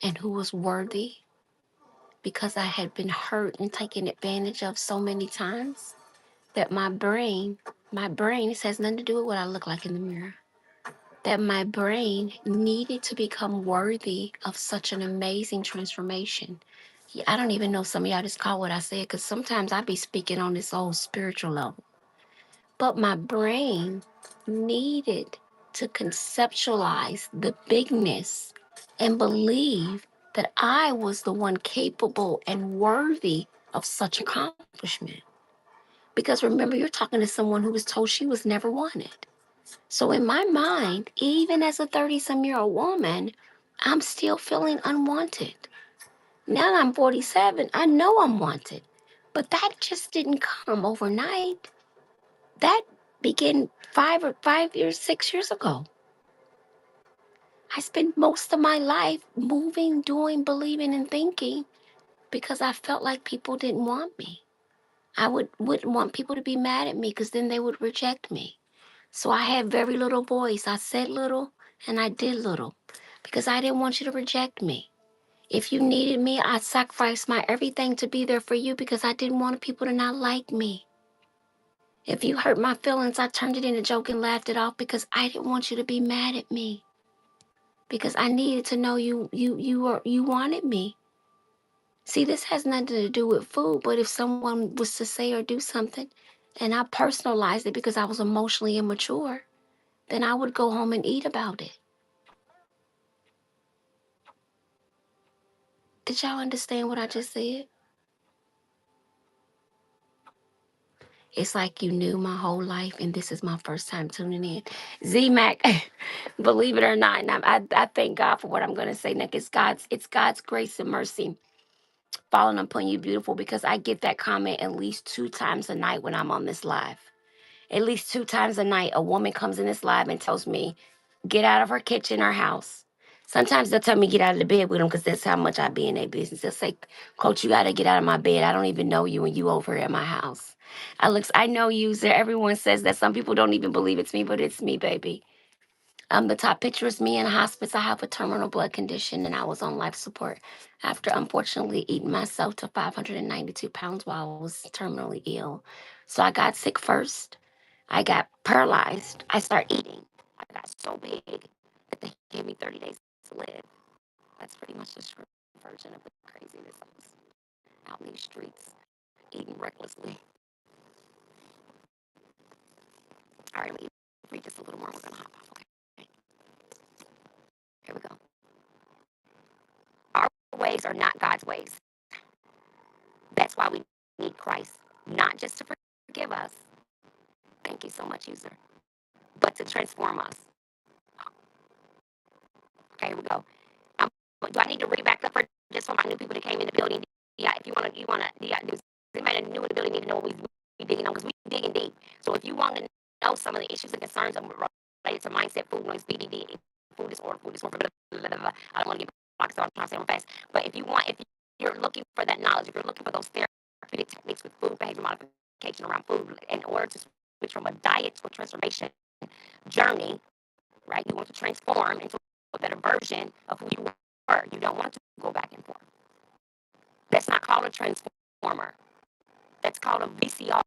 and who was worthy, because I had been hurt and taken advantage of so many times that my brain, this has nothing to do with what I look like in the mirror, that my brain needed to become worthy of such an amazing transformation. Yeah, I don't even know, some of y'all just caught what I said, because sometimes I be speaking on this old spiritual level. But my brain needed to conceptualize the bigness and believe that I was the one capable and worthy of such accomplishment. Because remember, you're talking to someone who was told she was never wanted. So in my mind, even as a 30-some-year-old woman, I'm still feeling unwanted. Now that I'm 47, I know I'm wanted. But that just didn't come overnight. That began 5 years, 6 years ago. I spent most of my life moving, doing, believing, and thinking because I felt like people didn't want me. I wouldn't want people to be mad at me, because then they would reject me. So I had very little voice. I said little and I did little because I didn't want you to reject me. If you needed me, I sacrificed my everything to be there for you because I didn't want people to not like me. If you hurt my feelings, I turned it into a joke and laughed it off because I didn't want you to be mad at me. Because I needed to know you wanted me. See, this has nothing to do with food, but if someone was to say or do something and I personalized it because I was emotionally immature, then I would go home and eat about it. Did y'all understand what I just said? It's like you knew my whole life, and this is my first time tuning in. Z-Mac, believe it or not, and I thank God for what I'm going to say next. It's God's grace and mercy falling upon you, beautiful, because I get that comment at least 2 times a night when I'm on this live. At least 2 times a night, a woman comes in this live and tells me, get out of her kitchen or house. Sometimes they'll tell me get out of the bed with them because that's how much I be in their business. They'll say, Coach, you got to get out of my bed. I don't even know you and you over here at my house. Alex, I know you, sir. Everyone says that. Some people don't even believe it's me, but it's me, baby. The top picture is me in a hospice. I have a terminal blood condition and I was on life support after unfortunately eating myself to 592 pounds while I was terminally ill. So I got sick first. I got paralyzed. I started eating. I got so big that they gave me 30 days to live. That's pretty much the short version of the craziness I was out in these streets, eating recklessly. All right, let me read this a little more. We're going to hop off. Okay, here we go. Our ways are not God's ways. That's why we need Christ, not just to forgive us. Thank you so much, user, but to transform us. Okay, here we go. Um, do I need to read back up for just for my new people that came in the building? Yeah, if you wanna, yeah, do anybody new in the building need to know what we digging on because we digging deep. So if you want to know some of the issues and concerns related to mindset, food noise, BDD, food disorder, blah, blah, blah, blah. I don't want to get blocked, so I'm trying to say them fast. But if you're looking for that knowledge, if you're looking for those therapeutic techniques with food behavior modification around food in order to switch from a diet to a transformation journey, right? You want to transform into a better version of who you were. You don't want to go back and forth. That's not called a transformer. That's called a VCR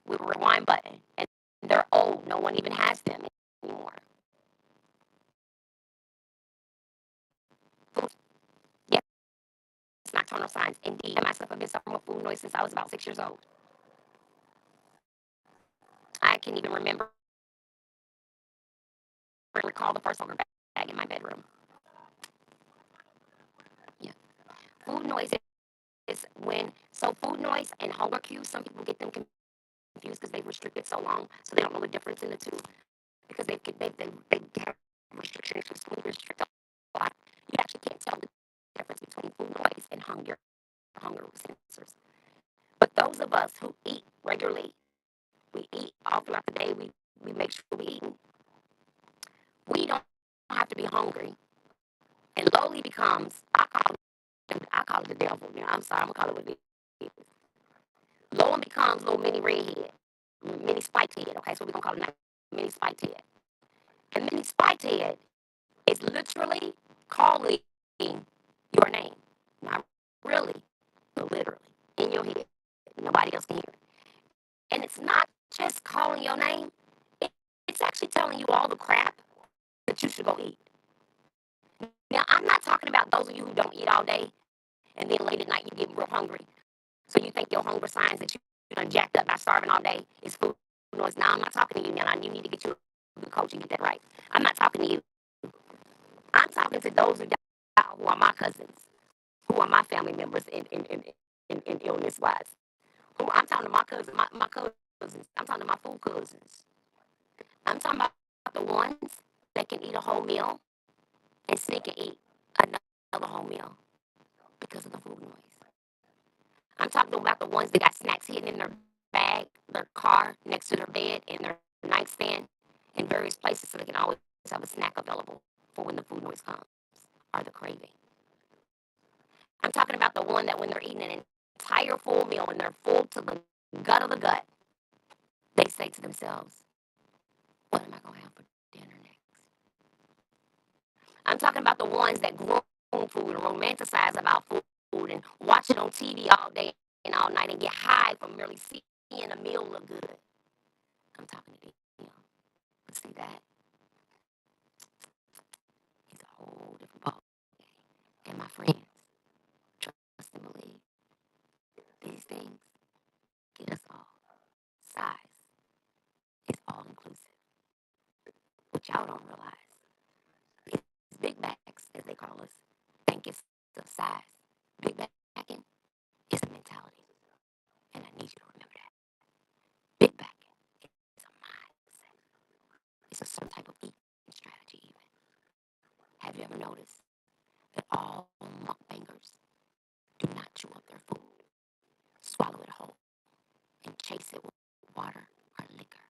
with a rewind button. And they're old. No one even has them anymore. Food, yes, nocturnal signs. Indeed, I myself have been suffering with food noise since I was about 6 years old. I can even remember and recall the first hunger bag in my bedroom. Yeah. Food noise is when, so food noise and hunger cues, some people get them confused because they've restricted so long, so they don't know the difference in the two because they have restriction issues. When you restrict a lot, you actually can't tell the difference between food noise and hunger sensors. But those of us who eat regularly, we eat all throughout the day, we make sure we eat. We don't have to be hungry. And lowly becomes, I call it the devil. You know, I'm sorry, I'm gonna call it what it is. Low becomes little mini redhead, mini spiked head. Okay, so we're gonna call it mini spiked head. And mini spiked head is literally calling your name. Not really, but literally in your head. Nobody else can hear it. And it's not just calling your name, it's actually telling you all the crap that you should go eat. Now, I'm not talking about those of you who don't eat all day and then late at night you get real hungry. So you think your hunger signs that you done jacked up by starving all day is food noise. Now, I'm not talking to you now. You need to get you a good coach and get that right. I'm not talking to you. I'm talking to those of y'all who are my cousins, who are my family members in illness wise. Who I'm talking to my cousins, my cousins. I'm talking to my food cousins. I'm talking about the ones that can eat a whole meal and sneak and eat another whole meal because of the food noise. I'm talking about the ones that got snacks hidden in their bag, their car, next to their bed, in their nightstand, in various places so they can always have a snack available for when the food noise comes or the craving. I'm talking about the one that when they're eating an entire full meal and they're full to the gut of the gut, they say to themselves, what am I going to have for dinner next? I'm talking about the ones that groom food and romanticize about food and watch it on TV all day and all night and get high from merely seeing a meal look good. I'm talking to them. But see, that is a whole different ball. And my friends, trust and believe, these things get us all. Size is all inclusive. What y'all don't realize is big bags, as they call us, think it's the size. Big backing is a mentality. And I need you to remember that. Big backing is a mindset. It's a certain type of eating strategy, even. Have you ever noticed that all mukbangers do not chew up their food, swallow it whole, and chase it with water or liquor?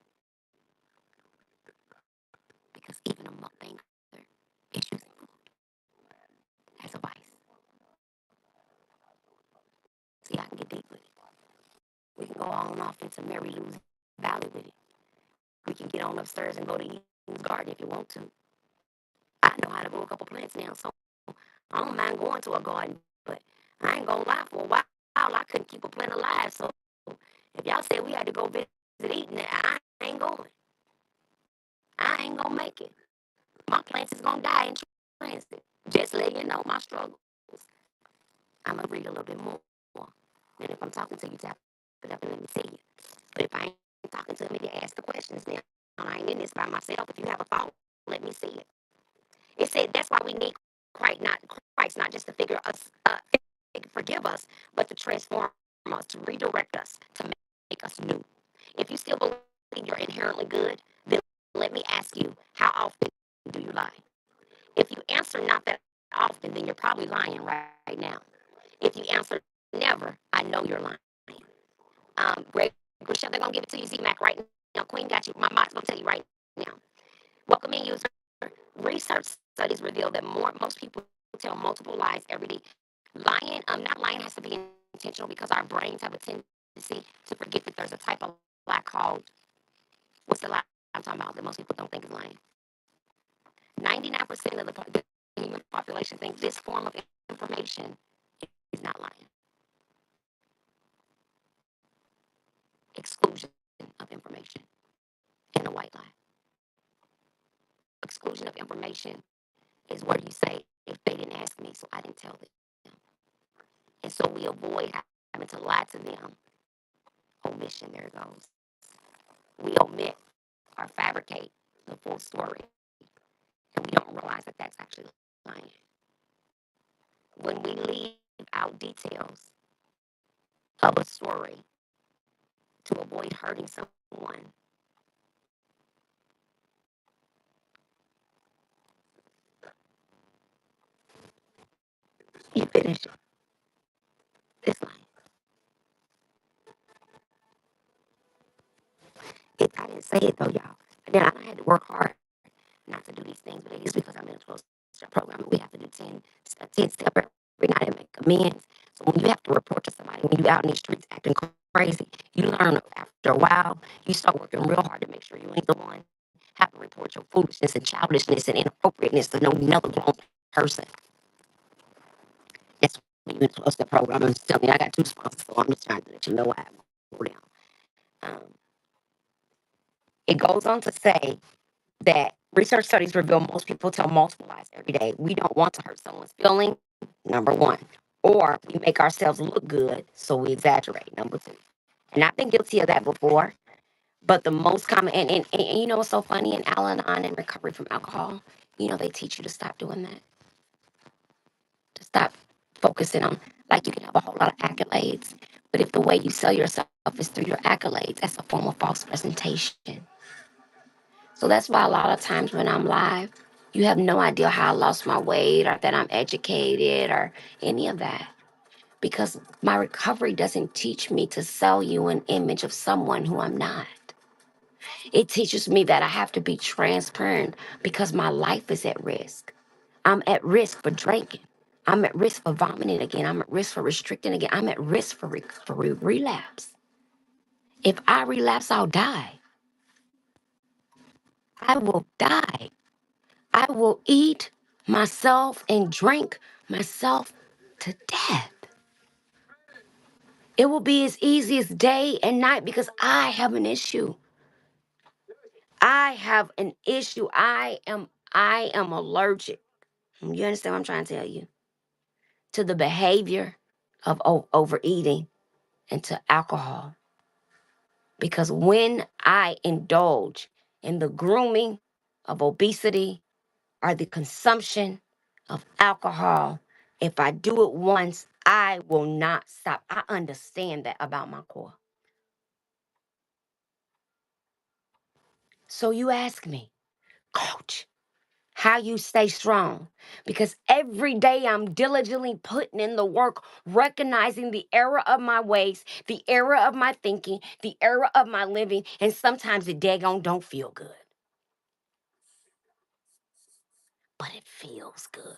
Because even a mukbanger is using food as a vice. See, I can get deep with it. We can go on and off into Mary Lou's Valley with it. We can get on upstairs and go to Eden's Garden if you want to. I know how to grow a couple plants now, so I don't mind going to a garden, but I ain't gonna lie, for a while I couldn't keep a plant alive. So if y'all said we had to go visit Eden, I ain't going. I ain't gonna make it. My plants is gonna die in transit. Just let you know my struggles. I'm gonna read a little bit more. And if I'm talking to you, tap it up and let me see you. But if I ain't talking to me, to ask the questions now. I ain't in this by myself. If you have a thought, let me see it. It said that's why we need Christ not just to forgive us, but to transform us, to redirect us, to make us new. If you still believe you're inherently good, then let me ask you, how often do you lie? If you answer not that often, then you're probably lying right now. If you answer never, I know you're lying. Greg Rochelle, they're gonna give it to you, Z Mac, right now. Queen got you. My bot's gonna tell you right now. Welcome in, user. Research studies reveal that most people tell multiple lies every day. Not lying has to be intentional because our brains have a tendency to forget that there's a type of lie called, what's the lie I'm talking about that most people don't think is lying? 99% of the human population think this form of information is not lying. omission is where you say, if they didn't ask me, so I didn't tell them. And so we avoid having to lie to them. Omission, there it goes. We omit or fabricate the full story, and we don't realize that that's actually lying. When we leave out details of a story to avoid hurting someone, you finish this line. I didn't say it though, y'all. Then I had to work hard not to do these things, but it is because I'm in a 12-step program. We have to do 10 step every night and make amends. So when you have to report to somebody, when you're out in the streets acting crazy, you learn after a while, you start working real hard to make sure you ain't the one have to report your foolishness and childishness and inappropriateness to no another grown person. That's when you're in a 12-step program. I'm just telling you, I got two sponsors, so I'm just trying to let you know what I go down. Um, it goes on to say that research studies reveal most people tell multiple lies every day. We don't want to hurt someone's feeling, number one. Or we make ourselves look good, so we exaggerate, number two. And I've been guilty of that before. But the most common, and you know what's so funny? In Al Anon and recovery from alcohol, they teach you to stop doing that, to stop focusing on, like, you can have a whole lot of accolades. But if the way you sell yourself is through your accolades, that's a form of false presentation. So that's why a lot of times when I'm live, you have no idea how I lost my weight or that I'm educated or any of that. Because my recovery doesn't teach me to sell you an image of someone who I'm not. It teaches me that I have to be transparent because my life is at risk. I'm at risk for drinking. I'm at risk for vomiting again. I'm at risk for restricting again. I'm at risk for relapse. If I relapse, I'll die. I will die. I will eat myself and drink myself to death. It will be as easy as day and night because I have an issue. I have an issue. I am allergic. You understand what I'm trying to tell you? To the behavior of overeating and to alcohol. Because when I indulge in the grooming of obesity or the consumption of alcohol, if I do it once, I will not stop. I understand that about my core. So you ask me, Coach, how you stay strong? Because every day I'm diligently putting in the work, recognizing the error of my ways, the error of my thinking, the error of my living, and sometimes it daggone don't feel good. But it feels good.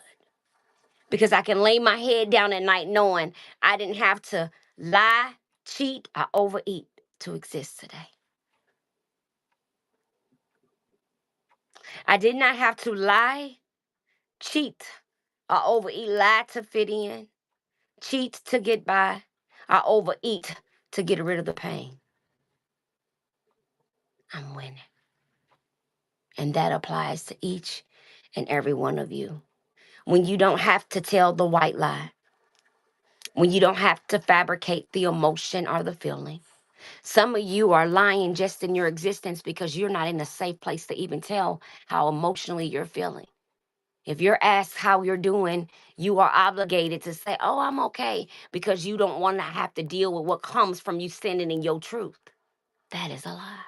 Because I can lay my head down at night knowing I didn't have to lie, cheat, or overeat to exist today. I did not have to lie, cheat, or overeat, lie to fit in, cheat to get by, or overeat to get rid of the pain. I'm winning. And that applies to each and every one of you. When you don't have to tell the white lie, when you don't have to fabricate the emotion or the feeling. Some of you are lying just in your existence because you're not in a safe place to even tell how emotionally you're feeling. If you're asked how you're doing, you are obligated to say, oh, I'm okay, because you don't want to have to deal with what comes from you standing in your truth. That is a lie.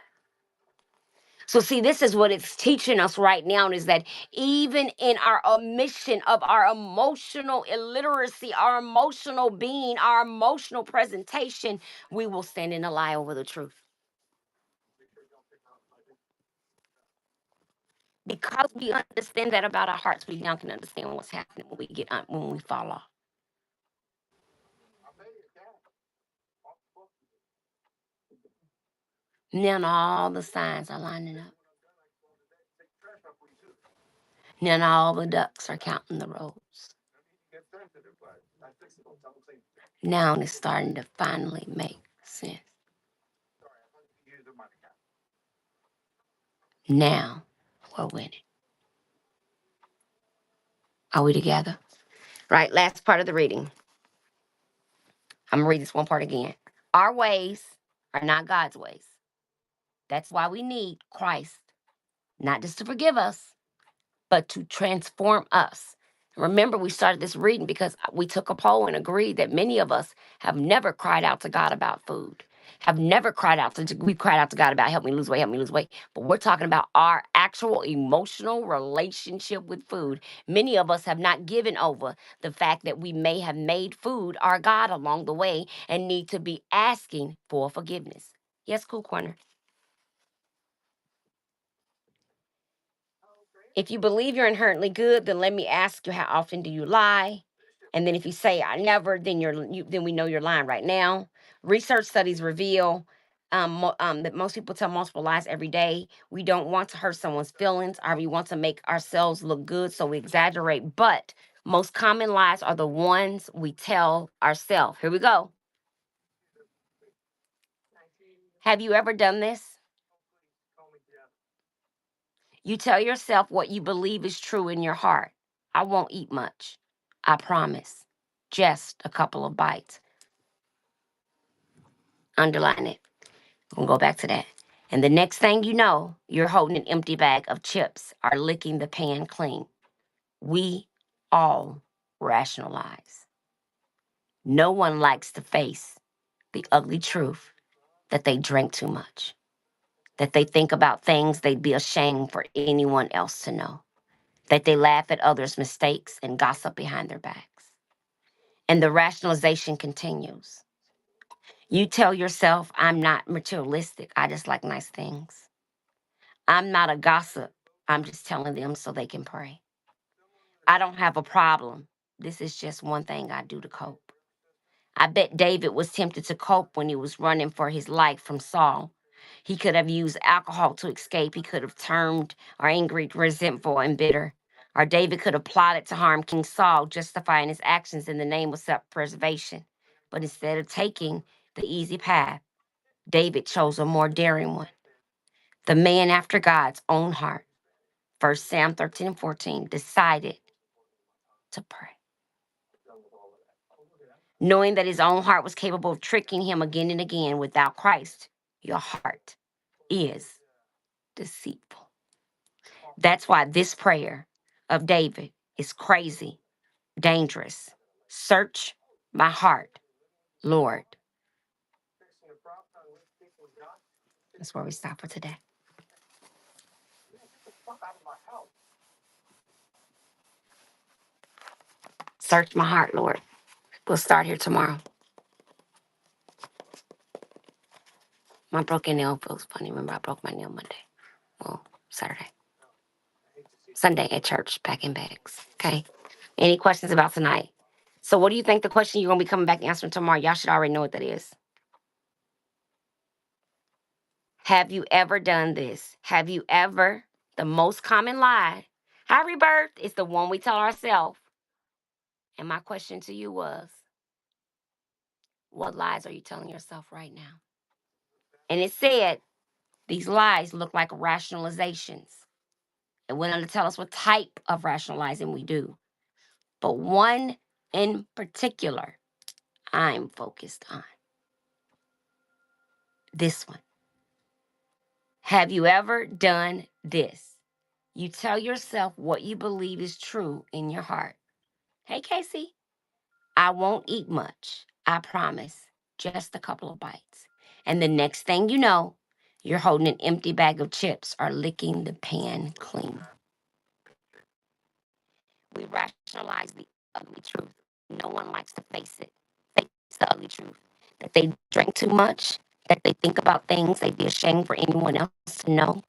So, see, this is what it's teaching us right now is that even in our omission of our emotional illiteracy, our emotional being, our emotional presentation, we will stand in a lie over the truth. Because we understand that about our hearts, we now can understand what's happening when when we fall off. Now all the signs are lining up. Now all the ducks are counting the rows. Now it's starting to finally make sense. Now we're winning. Are we together? Right, last part of the reading. I'm going to read this one part again. Our ways are not God's ways. That's why we need Christ, not just to forgive us, but to transform us. Remember, we started this reading because we took a poll and agreed that many of us have never cried out to God about food, have never cried out to, we cried out to God about help me lose weight. But we're talking about our actual emotional relationship with food. Many of us have not given over the fact that we may have made food our God along the way and need to be asking for forgiveness. Yes, Cool Corner. If you believe you're inherently good, then let me ask you, how often do you lie? And then if you say I never, then then we know you're lying right now. Research studies reveal that most people tell multiple lies every day. We don't want to hurt someone's feelings, or we want to make ourselves look good, so we exaggerate. But most common lies are the ones we tell ourselves. Here we go. Have you ever done this? You tell yourself what you believe is true in your heart. I won't eat much. I promise. Just a couple of bites. Underline it. We'll go back to that. And the next thing you know, you're holding an empty bag of chips or licking the pan clean. We all rationalize. No one likes to face the ugly truth that they drank too much, that they think about things they'd be ashamed for anyone else to know, that they laugh at others' mistakes and gossip behind their backs. And the rationalization continues. You tell yourself, I'm not materialistic. I just like nice things. I'm not a gossip. I'm just telling them so they can pray. I don't have a problem. This is just one thing I do to cope. I bet David was tempted to cope when he was running for his life from Saul. He could have used alcohol to escape. He could have turned or angry, resentful, and bitter. Or David could have plotted to harm King Saul, justifying his actions in the name of self-preservation. But instead of taking the easy path, David chose a more daring one. The man after God's own heart, 1 Samuel 13 and 14, decided to pray. Knowing that his own heart was capable of tricking him again and again, without Christ, your heart is deceitful. That's why this prayer of David is crazy, dangerous. Search my heart, Lord. That's where we stop for today. Search my heart, Lord. We'll start here tomorrow. My broken nail feels funny. Remember, I broke my nail Monday. Well, Saturday. Sunday at church, packing bags. Okay. Any questions about tonight? So, what do you think the question you're going to be coming back answering tomorrow? Y'all should already know what that is. Have you ever done this? Have you ever, the most common lie, hi, Rebirth, is the one we tell ourselves. And my question to you was, what lies are you telling yourself right now? And it said, these lies look like rationalizations. It went on to tell us what type of rationalizing we do. But one in particular, I'm focused on. This one. Have you ever done this? You tell yourself what you believe is true in your heart. Hey, Casey, I won't eat much. I promise. Just a couple of bites. And the next thing you know, you're holding an empty bag of chips or licking the pan clean. We rationalize the ugly truth. No one likes to face it. Face the ugly truth. That they drink too much, that they think about things they'd be ashamed for anyone else to know,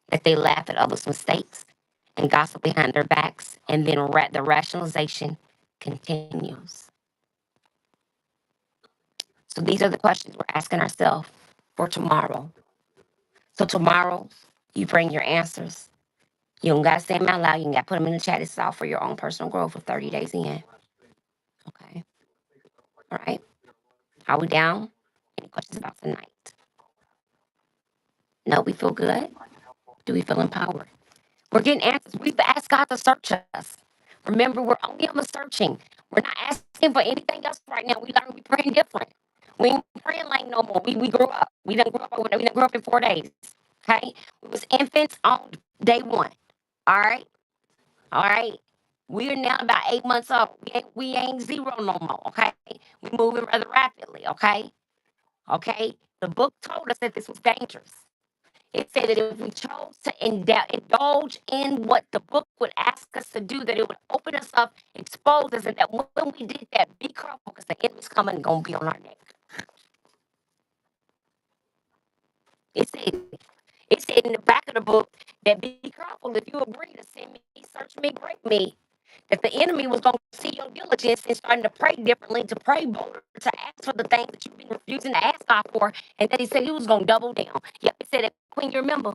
that they laugh at others' mistakes and gossip behind their backs, and then the rationalization continues. So these are the questions we're asking ourselves for tomorrow. So tomorrow, you bring your answers. You don't got to say them out loud. You got to put them in the chat. It's all for your own personal growth for 30 days in. Okay. All right. Are we down? Any questions about tonight? No, we feel good. Do we feel empowered? We're getting answers. We've asked God to search us. Remember, we're only on the searching. We're not asking for anything else right now. We learn we praying different. We ain't praying like no more. We grew up. We done grew up in 4 days. Okay? We was infants on day one. All right? All right? We are now about 8 months old. We ain't zero no more. Okay? We moving rather rapidly. Okay? Okay? The book told us that this was dangerous. It said that if we chose to indulge in what the book would ask us to do, that it would open us up, expose us, and that when we did that, be careful because the enemy's coming and gonna be on our neck. It said, it said in the back of the book that be careful if you agree to send me, search me, break me, that the enemy was gonna see your diligence and starting to pray differently, to pray bolder, to ask for the things that you've been refusing to ask God for, and that he said he was gonna double down. Yep, it said that Queen, you remember?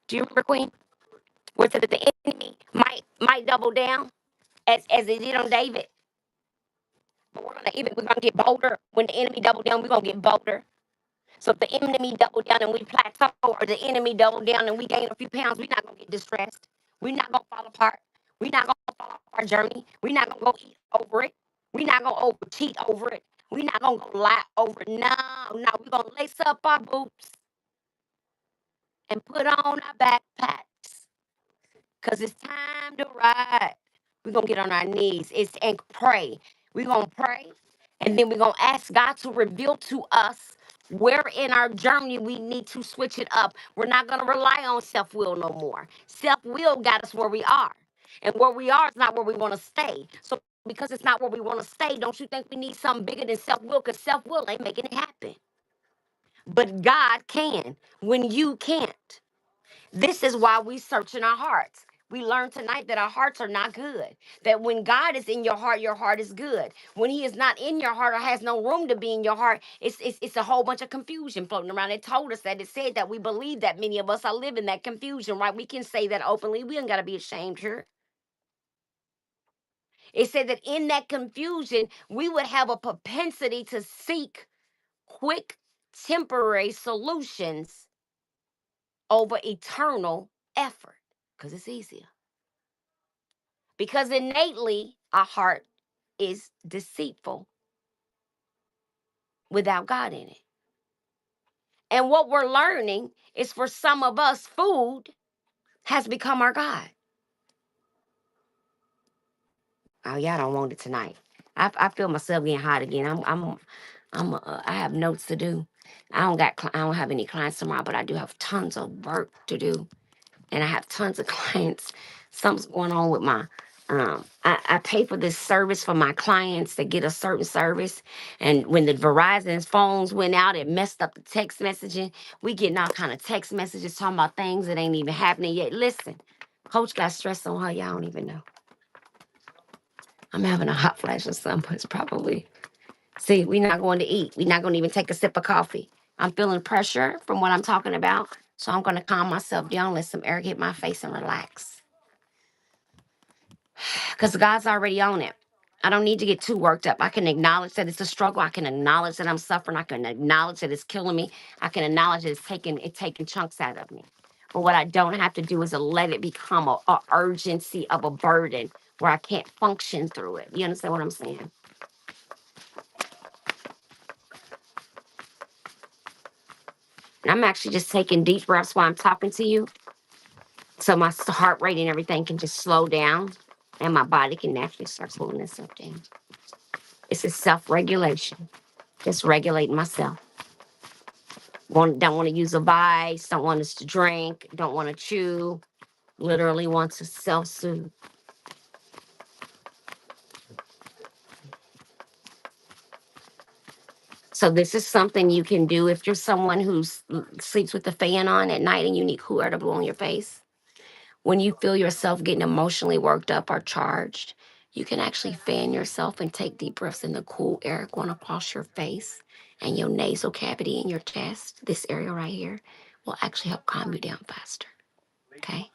Do you remember Queen? Where it said that the enemy might double down as it did on David. But we're gonna get bolder. When the enemy double down, we're gonna get bolder. So if the enemy double down and we plateau, or the enemy double down and we gain a few pounds, we're not gonna get distressed. We're not gonna fall apart. We're not gonna fall off our journey. We're not gonna go eat over it. We're not gonna over cheat over it. We're not gonna go lie over it. No, no, we're gonna lace up our boots and put on our backpacks. Cause it's time to ride. We're gonna get on our knees. And pray. We're gonna pray. And then we're gonna ask God to reveal to us where in our journey we need to switch it up. We're not gonna rely on self-will no more. Self-will got us where we are. And where we are is not where we want to stay. So because it's not where we want to stay, don't you think we need something bigger than self-will? Because self-will ain't making it happen. But God can when you can't. This is why we search in our hearts. We learned tonight that our hearts are not good. That when God is in your heart is good. When He is not in your heart or has no room to be in your heart, it's a whole bunch of confusion floating around. It told us that. It said that we believe that many of us are living that confusion, right? We can say that openly. We ain't got to be ashamed here. It said that in that confusion, we would have a propensity to seek quick, temporary solutions over eternal effort because it's easier. Because innately, our heart is deceitful without God in it. And what we're learning is for some of us, food has become our God. Oh, y'all don't want it tonight. I feel myself getting hot again. I have notes to do. I don't have any clients tomorrow, but I do have tons of work to do. And I have tons of clients. Something's going on with my I pay for this service for my clients to get a certain service. And when the Verizon's phones went out, it messed up the text messaging. We getting all kind of text messages talking about things that ain't even happening yet. Listen, coach got stressed on her. Y'all don't even know. I'm having a hot flash or something, but it's probably see, we're not going to eat. We're not going to even take a sip of coffee. I'm feeling pressure from what I'm talking about. So I'm going to calm myself down, let some air hit my face and relax. Because God's already on it. I don't need to get too worked up. I can acknowledge that it's a struggle. I can acknowledge that I'm suffering. I can acknowledge that it's killing me. I can acknowledge that it's taking chunks out of me. But what I don't have to do is to let it become a urgency of a burden where I can't function through it. You understand what I'm saying? And I'm actually just taking deep breaths while I'm talking to you. So my heart rate and everything can just slow down and my body can naturally start slowing itself down. It's a self-regulation. Just regulating myself. Don't want to use a vice, don't want us to drink, don't want to chew, literally want to self-soothe. So this is something you can do if you're someone who sleeps with the fan on at night and you need cool air to blow on your face. When you feel yourself getting emotionally worked up or charged, you can actually fan yourself and take deep breaths in the cool air going across your face and your nasal cavity in your chest. This area right here will actually help calm you down faster. Okay?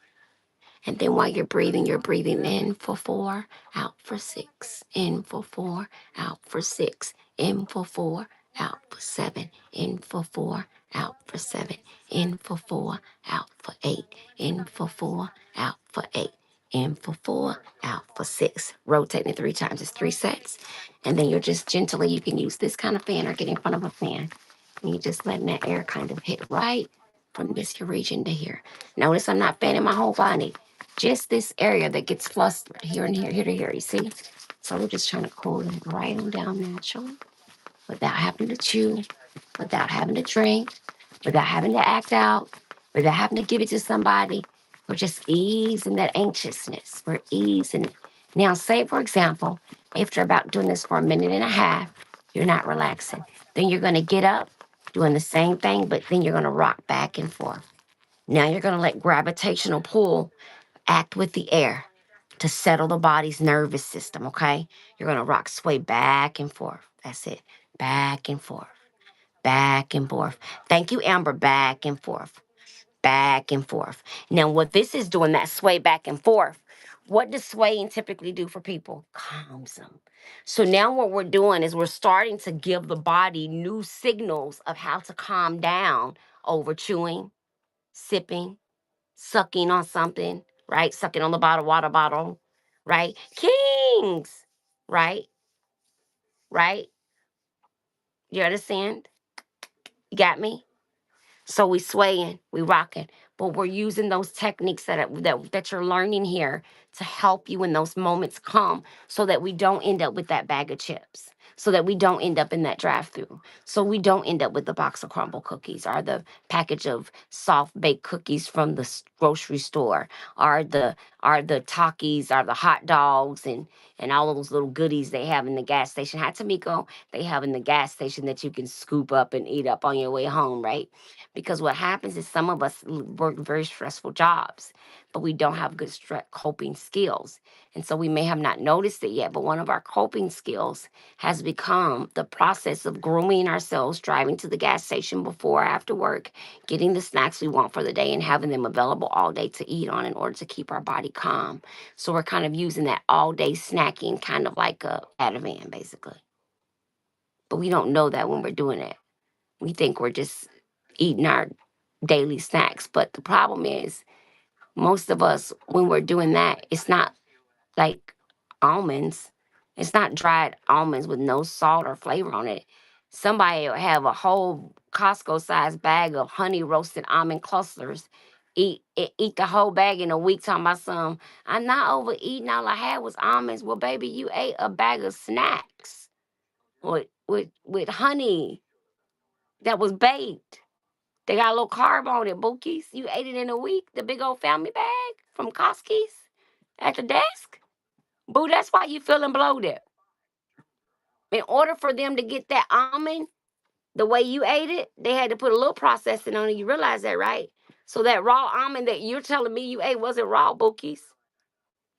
And then while you're breathing in for 4, out for 6, in for 4, out for 6, in for 4, out for 7, in for 4, out for 7, in for 4, out for 8, in for 4, out for 8, In for 4, out for 6. Rotating it 3 times. It's 3 sets. And then you're just gently, you can use this kind of fan or get in front of a fan. And you're just letting that air kind of hit right from this here region to here. Notice I'm not fanning my whole body. Just this area that gets flustered here and here, here to here. You see? So we're just trying to cool it right on down naturally without having to chew, without having to drink, without having to act out, without having to give it to somebody. We're just easing that anxiousness. We're easing it. Now, say, for example, after about doing this for a minute and a half, you're not relaxing. Then you're going to get up doing the same thing, but then you're going to rock back and forth. Now you're going to let gravitational pull act with the air to settle the body's nervous system, okay? You're going to rock, sway back and forth. That's it. Back and forth. Back and forth. Thank you, Amber. Back and forth. Back and forth. Now, what this is doing, that sway back and forth, what does swaying typically do for people? Calms them. So now what we're doing is we're starting to give the body new signals of how to calm down over chewing, sipping, sucking on something, right? Sucking on the bottle, water bottle, right? Kings, right? Right? You understand? You got me? So we swaying, we rocking, but we're using those techniques that you're learning here to help you when those moments come, so that we don't end up with that bag of chips, so that we don't end up in that drive-through, so we don't end up with the box of crumble cookies or the package of soft baked cookies from the grocery store, or the Takis or the hot dogs and all of those little goodies they have in the gas station. Hi, Tamiko. They have in the gas station that you can scoop up and eat up on your way home, right? Because what happens is some of us work very stressful jobs, but we don't have good coping skills. And so we may have not noticed it yet, but one of our coping skills has become the process of grooming ourselves, driving to the gas station before or after work, getting the snacks we want for the day, and having them available all day to eat on in order to keep our body calm. So we're kind of using that all day snacking, kind of like a Ativan, basically. But we don't know that when we're doing it. We think we're just eating our daily snacks. But the problem is, most of us, when we're doing that, it's not like almonds. It's not dried almonds with no salt or flavor on it. Somebody will have a whole Costco sized bag of honey roasted almond clusters. Eat the whole bag in a week, talking about some. I'm not overeating. All I had was almonds. Well, baby, you ate a bag of snacks with honey that was baked. They got a little carb on it, Bookies. You ate it in a week, the big old family bag from Koski's at the desk. Boo, that's why you feeling bloated. In order for them to get that almond the way you ate it, they had to put a little processing on it. You realize that, right? So that raw almond that you're telling me you ate wasn't raw, Bookies.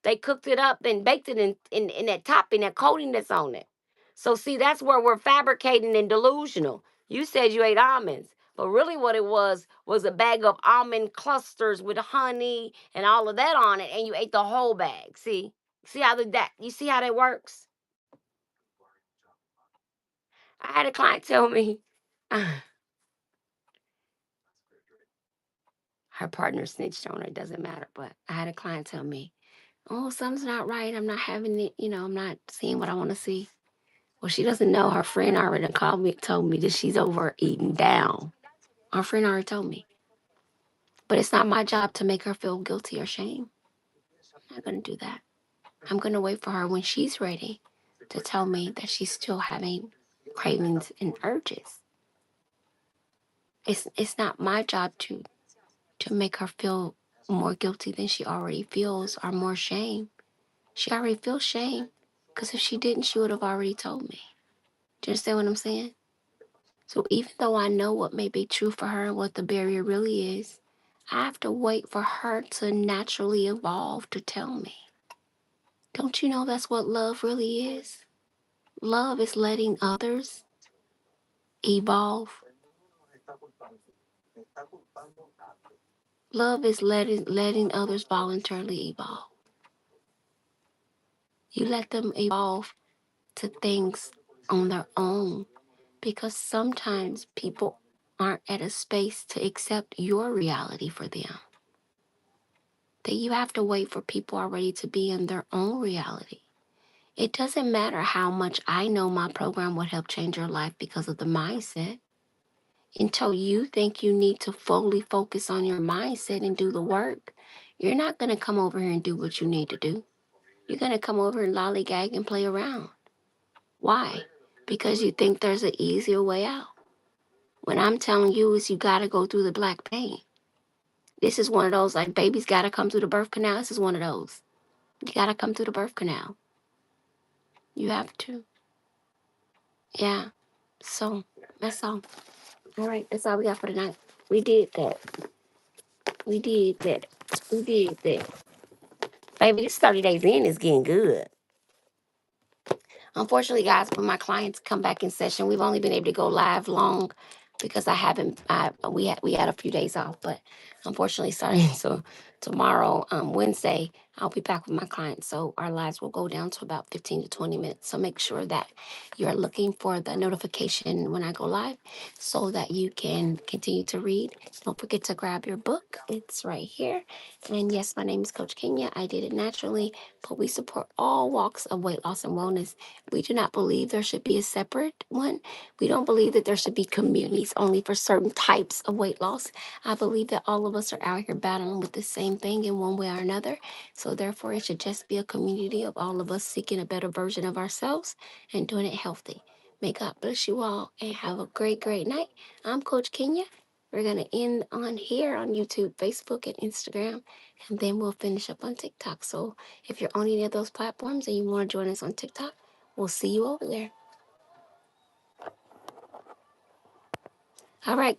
They cooked it up and baked it in that topping, that coating that's on it. So see, that's where we're fabricating and delusional. You said you ate almonds, but really what it was a bag of almond clusters with honey and all of that on it, and you ate the whole bag. See how that you see how that works? I had a client tell me her partner snitched on her. It doesn't matter, but I had a client tell me, "Oh, something's not right. I'm not having it. I'm not seeing what I want to see." Well, she doesn't know her friend already called me, told me that she's overeating down. Her friend already told me. But it's not my job to make her feel guilty or shame. I'm not going to do that. I'm going to wait for her when she's ready to tell me that she's still having cravings and urges. It's not my job to make her feel more guilty than she already feels or more shame. She already feels shame because if she didn't, she would have already told me. Do you understand what I'm saying? So even though I know what may be true for her and what the barrier really is, I have to wait for her to naturally evolve to tell me. Don't you know that's what love really is? Love is letting others evolve. Love is letting others voluntarily evolve. You let them evolve to things on their own because sometimes people aren't at a space to accept your reality for them. that you have to wait for people already to be in their own reality. It doesn't matter how much I know my program would help change your life because of the mindset. Until you think you need to fully focus on your mindset and do the work, you're not going to come over here and do what you need to do. You're going to come over and lollygag and play around. Why? Because you think there's an easier way out. What I'm telling you is you got to go through the black pain. This is one of those, like babies got to come through the birth canal. This is one of those. You got to come through the birth canal. You have to. Yeah. So that's all. All right. That's all we got for tonight. We did that. We did that. We did that. Baby, this 30 days in is getting good. Unfortunately, guys, when my clients come back in session, we've only been able to go live long because we had a few days off, but unfortunately, starting so tomorrow, Wednesday, I'll be back with my clients. So our lives will go down to about 15 to 20 minutes. So make sure that you're looking for the notification when I go live so that you can continue to read. Don't forget to grab your book. It's right here. And yes, my name is Coach Kenya. I did it naturally, but we support all walks of weight loss and wellness. We do not believe there should be a separate one. We don't believe that there should be communities only for certain types of weight loss. I believe that all of us are out here battling with the same thing in one way or another. So therefore, it should just be a community of all of us seeking a better version of ourselves and doing it healthy. May God bless you all and have a great, great night. I'm Coach Kenya. We're going to end on here on YouTube, Facebook, and Instagram, and then we'll finish up on TikTok. So if you're on any of those platforms and you want to join us on TikTok, we'll see you over there. All right.